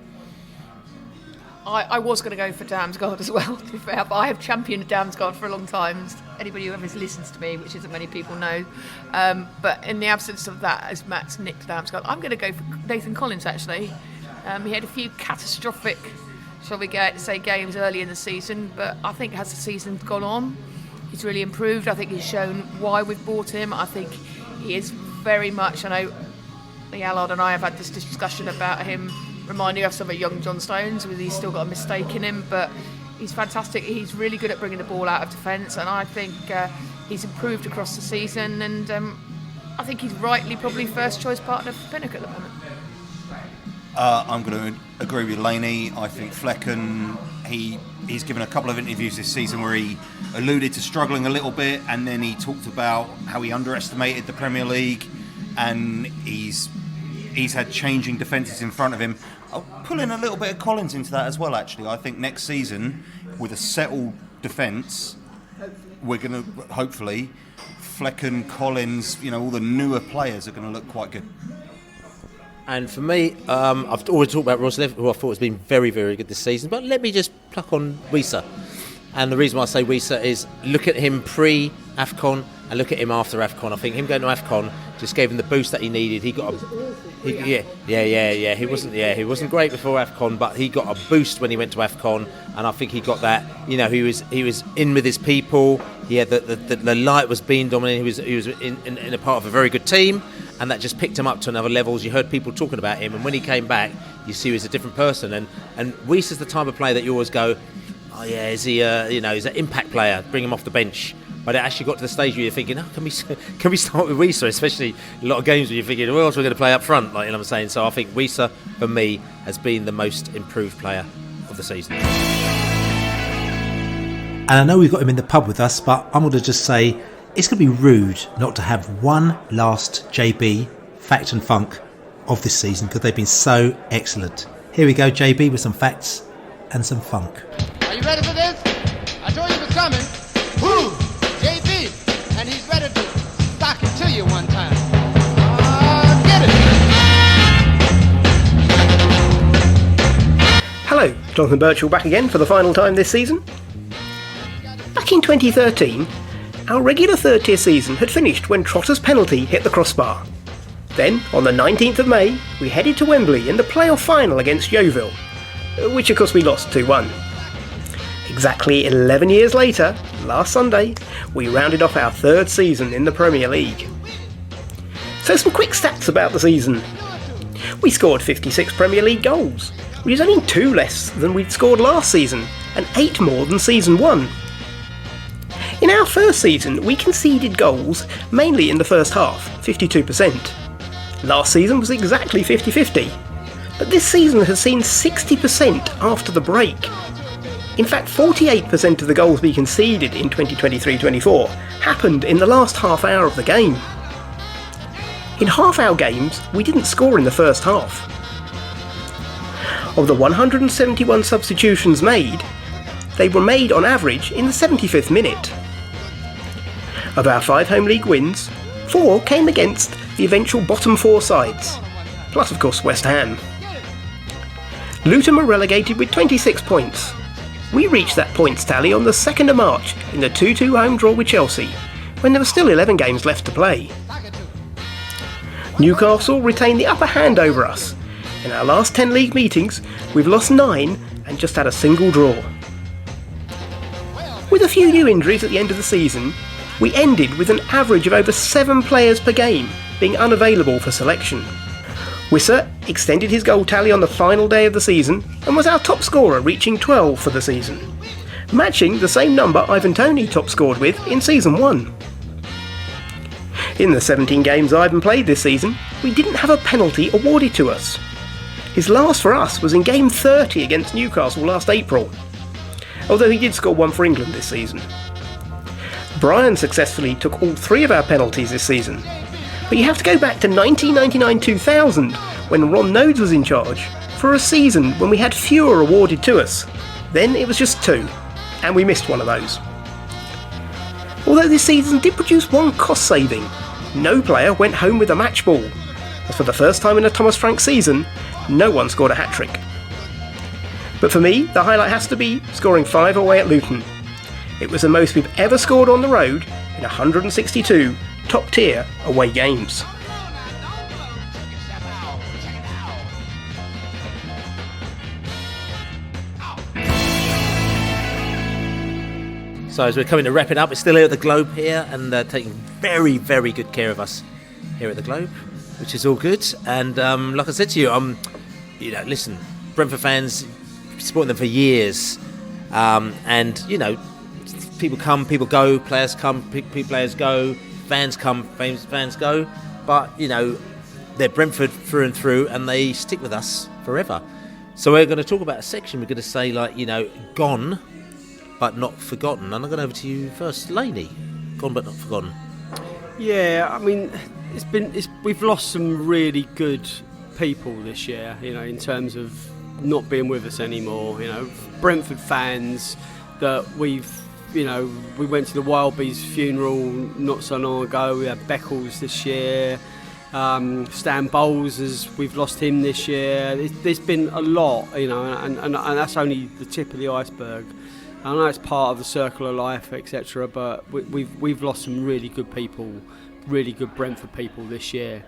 I was going to go for Damsgaard as well, to be fair, but I have championed Damsgaard for a long time. Anybody who ever listens to me, which isn't many people, know. But in the absence of that, as Matt's nicked Damsgaard, I'm going to go for Nathan Collins, actually. He had a few catastrophic, shall we say, games early in the season, but I think as the season's gone on, he's really improved. I think he's shown why we've bought him. I think he is very much, I know Allard and I have had this discussion about him reminding us of a young John Stones, with he's still got a mistake in him, but He's fantastic. He's really good at bringing the ball out of defence, and I think he's improved across the season. And I think he's rightly probably first choice partner for Pinnock at the moment. I'm going to agree with Laney. I think Flecken, he's given a couple of interviews this season where he alluded to struggling a little bit, and then he talked about how he underestimated the Premier League, and he's had changing defences in front of him. I'll pull in a little bit of Collins into that as well, actually. I think next season, with a settled defence, we're going to, hopefully, Flecken, Collins, all the newer players are going to look quite good. And for me, I've already talked about Roslev, who I thought has been very, very good this season. But let me just pluck on Wieser. And the reason why I say Wieser is look at him pre-AFCON and look at him after AFCON. I think him going to AFCON just gave him the boost that he needed. He got He wasn't great before AFCON, but he got a boost when he went to AFCON, and I think he got that. He was in with his people. He had the light was beamed on him. He was in a part of a very good team. And that just picked him up to another level. You heard people talking about him, and when he came back, you see he was a different person. And Wieser's the type of player that you always go, oh yeah, is he? He's an impact player. Bring him off the bench. But it actually got to the stage where you're thinking, can we start with Wieser? Especially a lot of games where you're thinking, who else are we going to play up front? Like I'm saying. So I think Wieser for me has been the most improved player of the season. And I know we've got him in the pub with us, but I'm going to just say, it's going to be rude not to have one last JB fact and funk of this season, because they've been so excellent. Here we go, JB, with some facts and some funk. Are you ready for this? I told you it was coming. Woo! JB, and he's ready to stock it to you one time. Get it! Hello, Jonathon Burchill back again for the final time this season. Back in 2013, our regular third-tier season had finished when Trotter's penalty hit the crossbar. Then, on the 19th of May, we headed to Wembley in the playoff final against Yeovil, which of course we lost 2-1. Exactly 11 years later, last Sunday, we rounded off our third season in the Premier League. So some quick stats about the season. We scored 56 Premier League goals, which is only 2 less than we'd scored last season, and 8 more than season 1. In our first season, we conceded goals mainly in the first half, 52%. Last season was exactly 50-50, but this season has seen 60% after the break. In fact, 48% of the goals we conceded in 2023-24 happened in the last half hour of the game. In half-hour games, we didn't score in the first half. Of the 171 substitutions made, they were made on average in the 75th minute. Of our 5 home league wins, 4 came against the eventual bottom 4 sides, plus of course West Ham. Luton were relegated with 26 points. We reached that points tally on the 2nd of March in the 2-2 home draw with Chelsea, when there were still 11 games left to play. Newcastle retained the upper hand over us. In our last 10 league meetings, we've lost 9 and just had a single draw. With a few new injuries at the end of the season, we ended with an average of over 7 players per game being unavailable for selection. Wieser extended his goal tally on the final day of the season and was our top scorer, reaching 12 for the season, matching the same number Ivan Toney top scored with in season 1. In the 17 games Ivan played this season, we didn't have a penalty awarded to us. His last for us was in game 30 against Newcastle last April, although he did score 1 for England this season. Brian successfully took all 3 of our penalties this season, but you have to go back to 1999-2000 when Ron Nodes was in charge for a season when we had fewer awarded to us. Then it was just 2, and we missed one of those. Although this season did produce 1 cost saving, no player went home with a match ball, as for the first time in a Thomas Frank season, no one scored a hat-trick. But for me, the highlight has to be scoring 5 away at Luton. It was the most we've ever scored on the road in 162 top-tier away games. So as we're coming to wrap it up, it's still here at the Globe here, and taking very, very good care of us here at the Globe, which is all good. And like I said to you, listen, Brentford fans, supporting them for years. And people come, people go, players come, players go, fans come, fans go. But they're Brentford through and through, and they stick with us forever. So we're going to talk about a section. We're going to say gone but not forgotten. And I'm going over to you first, Laney. Gone but not forgotten. Yeah, I mean, we've lost some really good people this year. In terms of not being with us anymore. Brentford fans that we went to the Wild Bees funeral not so long ago. We had Beckles this year. Stan Bowles, we've lost him this year. There's been a lot, and that's only the tip of the iceberg. I know it's part of the circle of life, etc. But we've lost some really good people, really good Brentford people this year.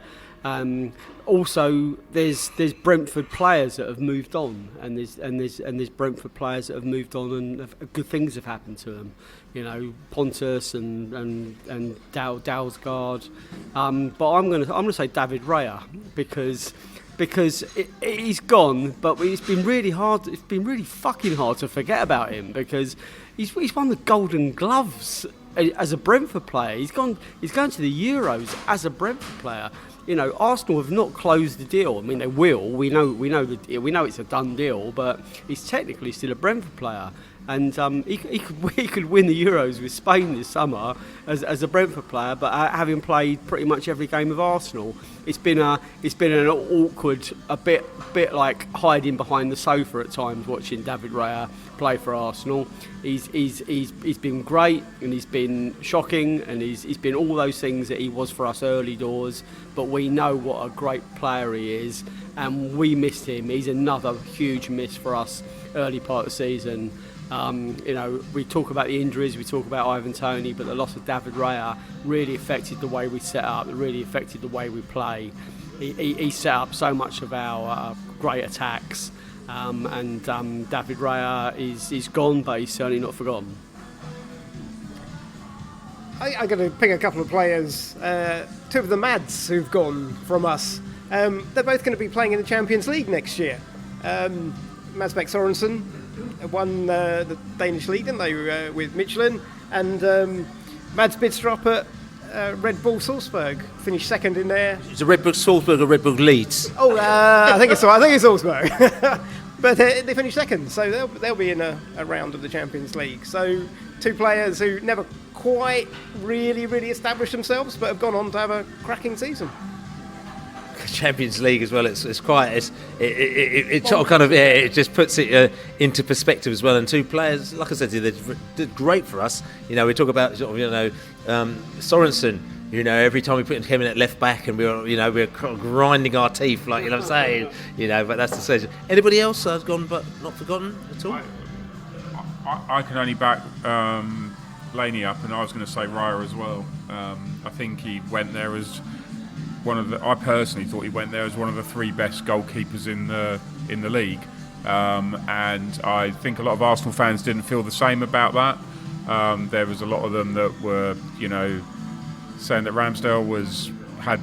Also, there's Brentford players that have moved on, and there's Brentford players that have moved on, and good things have happened to them. Pontus and Dalsgaard. But I'm gonna say David Raya because he's gone, but it's been really hard. It's been really fucking hard to forget about him because he's won the Golden Gloves as a Brentford player. He's going to the Euros as a Brentford player. Arsenal have not closed the deal. I mean, they will. We know it's a done deal, but he's technically still a Brentford player. And he could win the Euros with Spain this summer as a Brentford player, but having played pretty much every game of Arsenal, it's been an awkward, a bit like hiding behind the sofa at times watching David Raya play for Arsenal. He's been great, and he's been shocking, and he's been all those things that he was for us early doors. But we know what a great player he is, and we missed him. He's another huge miss for us early part of the season. We talk about the injuries, we talk about Ivan Toney, but the loss of David Raya really affected the way we set up, it really affected the way we play. He set up so much of our great attacks, and David Raya is gone, but he's certainly not forgotten. I'm going to pick a couple of players, two of the Mads who've gone from us. They're both going to be playing in the Champions League next year. Mads Bech Sorensen won the Danish league, didn't they, with Michelin, and Mads Bidstrup at Red Bull Salzburg finished second in there. Is it Red Bull Salzburg or Red Bull Leeds? I think it's Salzburg. But they finished second, so they'll be in a round of the Champions League. So two players who never quite really established themselves, but have gone on to have a cracking season. Champions League as well. It just puts it into perspective as well. And two players, like I said, they did great for us. We talk about Sorensen. Every time we came in at left back, and we were grinding our teeth, like I'm saying. But that's the situation. Anybody else has gone but not forgotten at all? I can only back Laney up, and I was going to say Raya as well. I think he went there as I personally thought he went there as one of the three best goalkeepers in the league, and I think a lot of Arsenal fans didn't feel the same about that. There was a lot of them that were, saying that Ramsdale had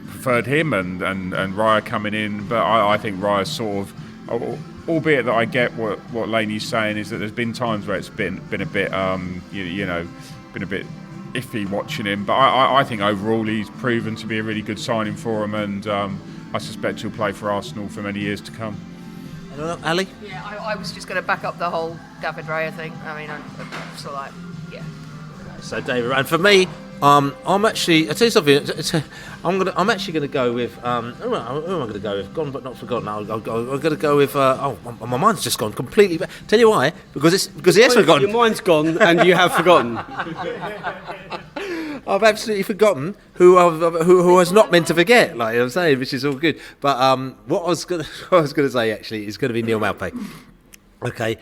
preferred him and Raya coming in, but I think Raya's sort of, albeit that I get what Laney's saying, is that there's been times where it's been a bit been a bit iffy watching him, but I think overall he's proven to be a really good signing for him, and I suspect he'll play for Arsenal for many years to come. Ali? Yeah, I was just going to back up the whole David Raya thing. I mean, I'm sort of like, yeah. So David, and for me, I'm actually. I'll tell you something. I'm actually going to go with. Who am I going to go with? Gone but not forgotten. I'm going to go with. My mind's just gone completely. Tell you why? Because he has forgotten. Your mind's gone and you have forgotten. I've absolutely forgotten who was not meant to forget. Like I'm saying, which is all good. But what I was going to say actually is going to be Neal Maupay. Okay,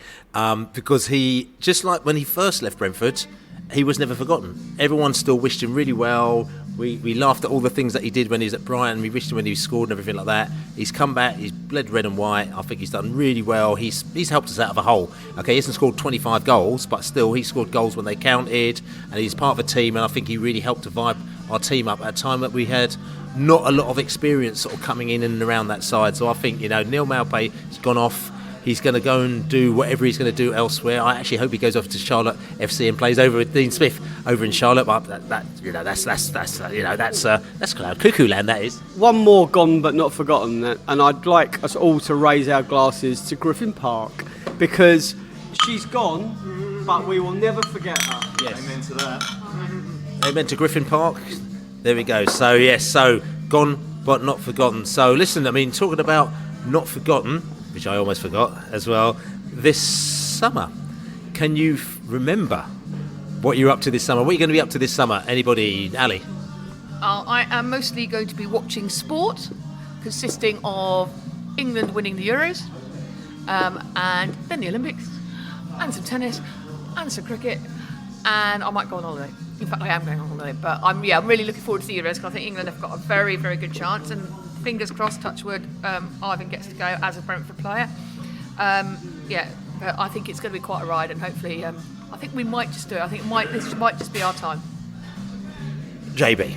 because he, just like when he first left Brentford, he was never forgotten. Everyone still wished him really well. We laughed at all the things that he did when he was at Brighton. We wished him when he scored and everything like that. He's come back. He's bled red and white. I think he's done really well. He's helped us out of a hole. Okay, he hasn't scored 25 goals, but still he scored goals when they counted, and he's part of a team. And I think he really helped to vibe our team up at a time that we had not a lot of experience sort of coming in and around that side. So I think Neal Maupay has gone off. he's going to go and do whatever he's going to do elsewhere. I actually hope he goes off to Charlotte FC and plays over with Dean Smith over in Charlotte. But that's cloud cuckoo land. That is. One more gone but not forgotten, and I'd like us all to raise our glasses to Griffin Park, because she's gone, but we will never forget her. Yes. Amen to that. Amen to Griffin Park. There we go. So yes, so gone but not forgotten. So listen, I mean, talking about not forgotten, which I almost forgot as well, this summer, can you remember what you're up to this summer? What are you going to be up to this summer? Anybody? Ali? I am mostly going to be watching sport, consisting of England winning the Euros, and then the Olympics, and some tennis, and some cricket, and I might go on holiday. In fact, I am going on holiday, but I'm really looking forward to the Euros, because I think England have got a very, very good chance, and fingers crossed, touch wood, Ivan gets to go as a Brentford player. But I think it's going to be quite a ride, and hopefully, I think we might just do it. I think this might just be our time. JB?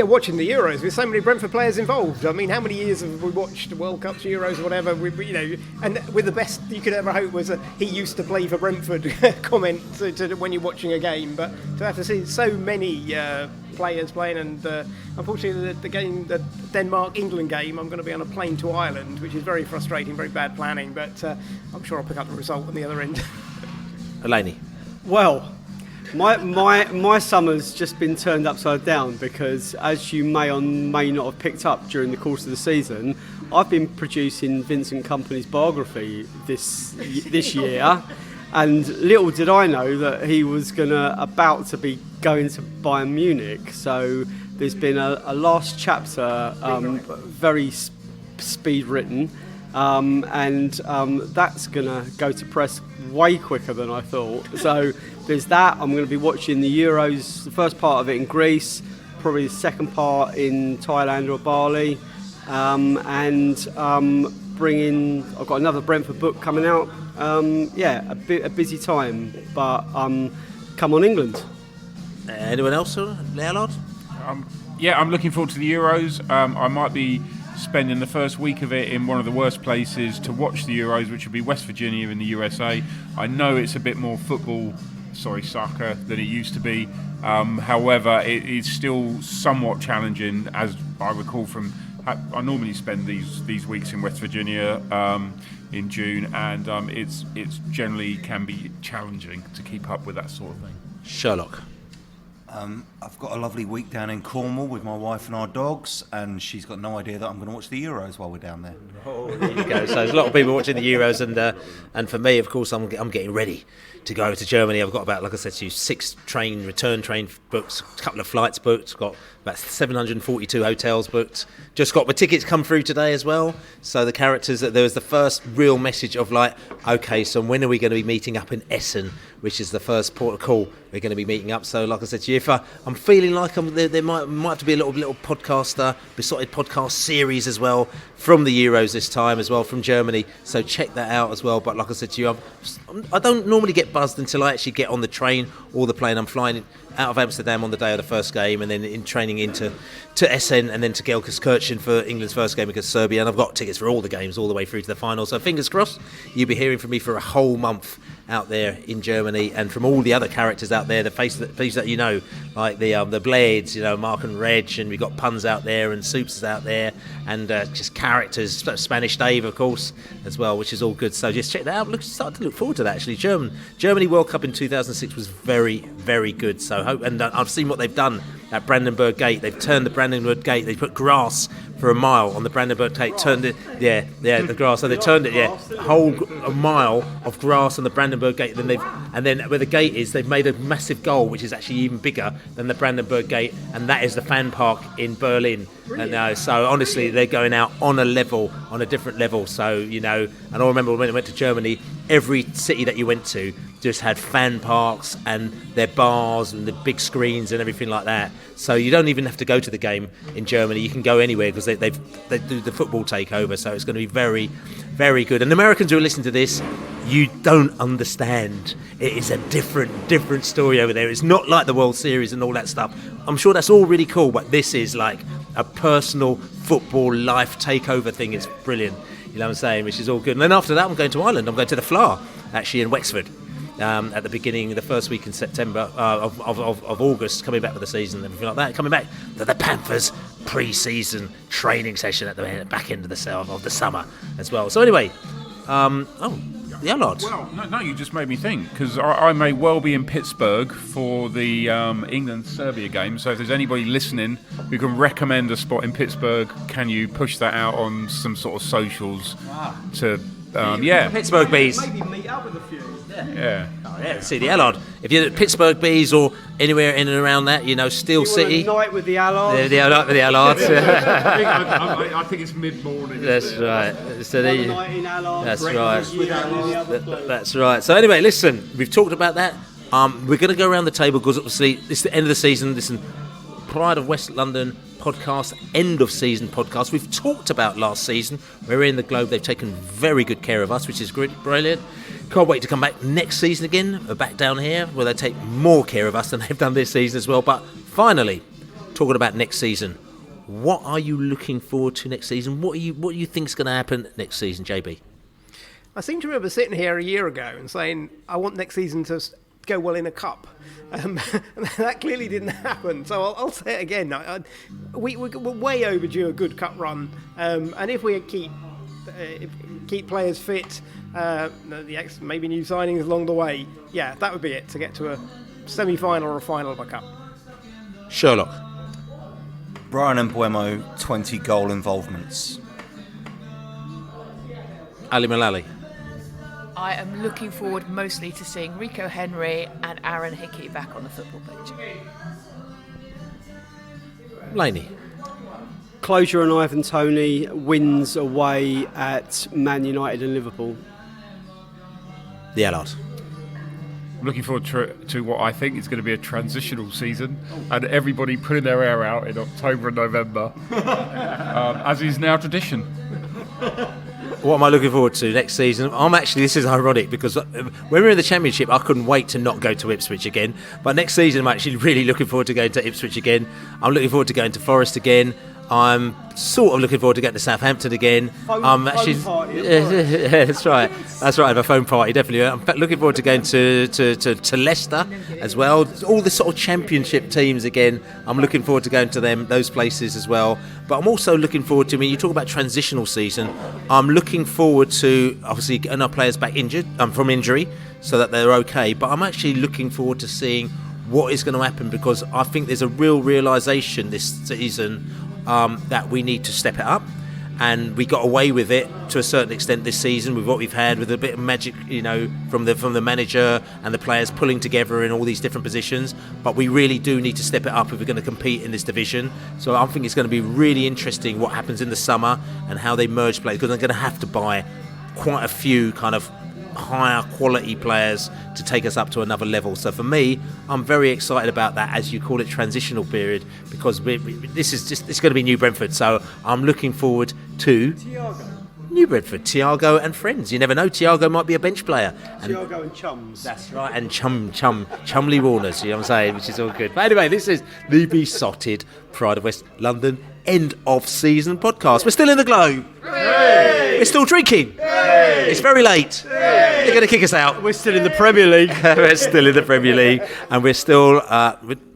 Watching the Euros with so many Brentford players involved. I mean, how many years have we watched World Cups, Euros, or whatever? And with the best you could ever hope was a "he used to play for Brentford" comment to when you're watching a game. But to have to see so many players playing, and unfortunately the Denmark-England game, I'm going to be on a plane to Ireland, which is very frustrating, very bad planning. But I'm sure I'll pick up the result on the other end. Eleni? Well, my summer's just been turned upside down, because, as you may or may not have picked up during the course of the season, I've been producing Vincent Kompany's biography this year, and little did I know that he was about to be going to Bayern Munich. So there's been a last chapter, very speed written, and that's going to go to press way quicker than I thought. So there's that. I'm going to be watching the Euros, the first part of it in Greece, probably the second part in Thailand or Bali, and I've got another Brentford book coming out. A busy time, but come on England. Anyone else? Allard? I'm looking forward to the Euros. I might be spending the first week of it in one of the worst places to watch the Euros, which would be West Virginia in the USA. I know it's a bit more soccer than it used to be. However, it is still somewhat challenging, as I recall from. I normally spend these weeks in West Virginia in June, and it's generally can be challenging to keep up with that sort of thing. Sherlock? I've got a lovely week down in Cornwall with my wife and our dogs, and she's got no idea that I'm going to watch the Euros while we're down there. Oh, there you go. So there's a lot of people watching the Euros, and for me, of course, I'm getting ready to go over to Germany. I've got about, like I said to you, 6 return train books, a couple of flights booked, got about 742 hotels booked. Just got my tickets come through today as well. So the characters, there was the first real message of like, okay, so when are we going to be meeting up in Essen, which is the first port of call we're going to be meeting up. So like I said to you, if I'm feeling like there might have to be a little podcast, Beesotted podcast series as well from the Euros this time as well, from Germany. So check that out as well. But like I said to you, I don't normally get buzzed until I actually get on the train or the plane. I'm flying out of Amsterdam on the day of the first game, and then in training into Essen, and then to Gelsenkirchen for England's first game against Serbia. And I've got tickets for all the games all the way through to the final. So fingers crossed, you'll be hearing from me for a whole month out there in Germany, and from all the other characters out there, the faces that you know, like the Blades, Mark and Reg, and we've got Puns out there, and Soups out there, and just characters, Spanish Dave, of course, as well, which is all good. So just check that out. Start to look forward to that. Actually, Germany World Cup in 2006 was very, very good. So hope, and I've seen what they've done at Brandenburg Gate. They've turned the Brandenburg Gate. They put grass for a mile on the Brandenburg Gate. Turned it, the grass. So they turned it, a mile of grass on the Brandenburg Gate. And then where the gate is, they've made a massive goal, which is actually even bigger than the Brandenburg Gate, and that is the fan park in Berlin. And so honestly, they're going out on a different level. So and I remember when I went to Germany, every city that you went to just had fan parks and their bars and the big screens and everything like that. So you don't even have to go to the game in Germany. You can go anywhere because they do the football takeover. So it's going to be very, very good. And Americans who are listening to this, you don't understand. It is a different story over there. It's not like the World Series and all that stuff. I'm sure that's all really cool, but this is like a personal football life takeover thing. It's brilliant. You know what I'm saying? Which is all good. And then after that, I'm going to Ireland. I'm going to the Flower, actually, in Wexford. At the beginning, the first week in September of August, coming back for the season and everything like that. Coming back to the Panthers pre-season training session at the back end of the summer as well. So anyway, the Allard. Well, no, you just made me think, because I may well be in Pittsburgh for the England-Serbia game. So if there's anybody listening who can recommend a spot in Pittsburgh, can you push that out on some sort of socials to... Pittsburgh Bees. Maybe meet up with a few. Yeah. Oh, yeah, see the Allard. If you're at Pittsburgh Bees or anywhere in and around that, Steel City. Night with the Allard. The Allard. I think it's mid-morning. That's right. So there you, Night in Allard. that's breakfast right. with Allard. That's right. So anyway, listen, we've talked about that. We're going to go around the table because obviously it's the end of the season. Listen, Pride of West London podcast, end of season podcast. We've talked about last season. We're in the Globe. They've taken very good care of us, which is great, brilliant. Can't wait to come back next season again. We're back down here where they take more care of us than they've done this season as well. But finally, talking about next season, what are you looking forward to next season? What do you think is going to happen next season, JB? I seem to remember sitting here a year ago and saying, I want next season to go well in a cup. That clearly didn't happen, so I'll say it again. We're way overdue a good cup run, and if we keep players fit, maybe new signings along the way, that would be it, to get to a semi-final or a final of a cup. Sherlock. Brian and Buemo, 20 goal involvements. Ali Mullalley. I am looking forward mostly to seeing Rico Henry and Aaron Hickey back on the football pitch. Laney. Closure and Ivan Toney wins away at Man United and Liverpool. The Allard. I'm looking forward to what I think is going to be a transitional season, and everybody putting their hair out in October and November, as is now tradition. What am I looking forward to next season? This is ironic because when we were in the Championship, I couldn't wait to not go to Ipswich again. But next season, I'm actually really looking forward to going to Ipswich again. I'm looking forward to going to Forest again. I'm sort of looking forward to getting to Southampton again. Phone party. That's right. That's right. I have a phone party, definitely. I'm looking forward to going to Leicester as well. All the sort of Championship teams again. I'm looking forward to going to those places as well. But I'm also looking forward to, you talk about transitional season. I'm looking forward to obviously getting our players back from injury so that they're okay. But I'm actually looking forward to seeing what is going to happen, because I think there's a real realisation this season that we need to step it up, and we got away with it to a certain extent this season with what we've had, with a bit of magic, from the manager and the players pulling together in all these different positions. But we really do need to step it up if we're going to compete in this division. So I think it's going to be really interesting what happens in the summer and how they merge players, because they're going to have to buy quite a few kind of higher quality players to take us up to another level. So for me, I'm very excited about that, as you call it, transitional period, because it's going to be New Brentford. So I'm looking forward to New Brentford, Thiago and friends. You never know, Thiago might be a bench player. Thiago and chums. That's right, and Chumley Warners, you know what I'm saying, which is all good. But anyway, this is the Beesotted Pride of West London end of season podcast. We're still in the Globe. Hooray! We're still drinking. Hooray! It's very late. Hooray! They're going to kick us out. We're still in the Premier League. We're still in the Premier League, and we're still.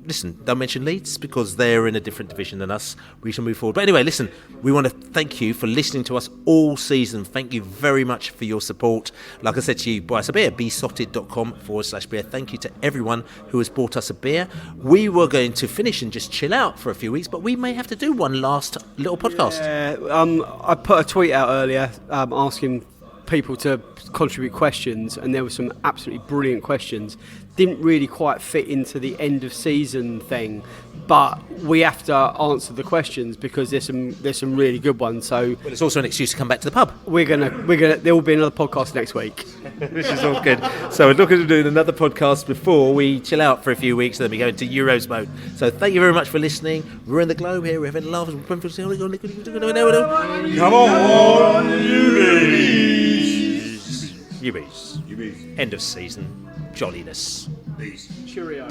Listen, don't mention Leeds because they're in a different division than us. We shall move forward. But anyway, listen, we want to thank you for listening to us all season. Thank you very much for your support. Like I said to you, buy us a beer, beesotted.com/beer. Thank you to everyone who has bought us a beer. We were going to finish and just chill out for a few weeks, but we may have to do one last little podcast. I put a tweet out earlier asking people to contribute questions, and there were some absolutely brilliant questions. Didn't really quite fit into the end of season thing, but we have to answer the questions because there's some really good ones. So it's also an excuse to come back to the pub. We're gonna there will be another podcast next week. Which is all good. So we're looking to do another podcast before we chill out for a few weeks, and then we go into Euros mode. So thank you very much for listening. We're in the Globe here. We're having laughs. Come on, Ubies. End of season jolliness. Cheerio.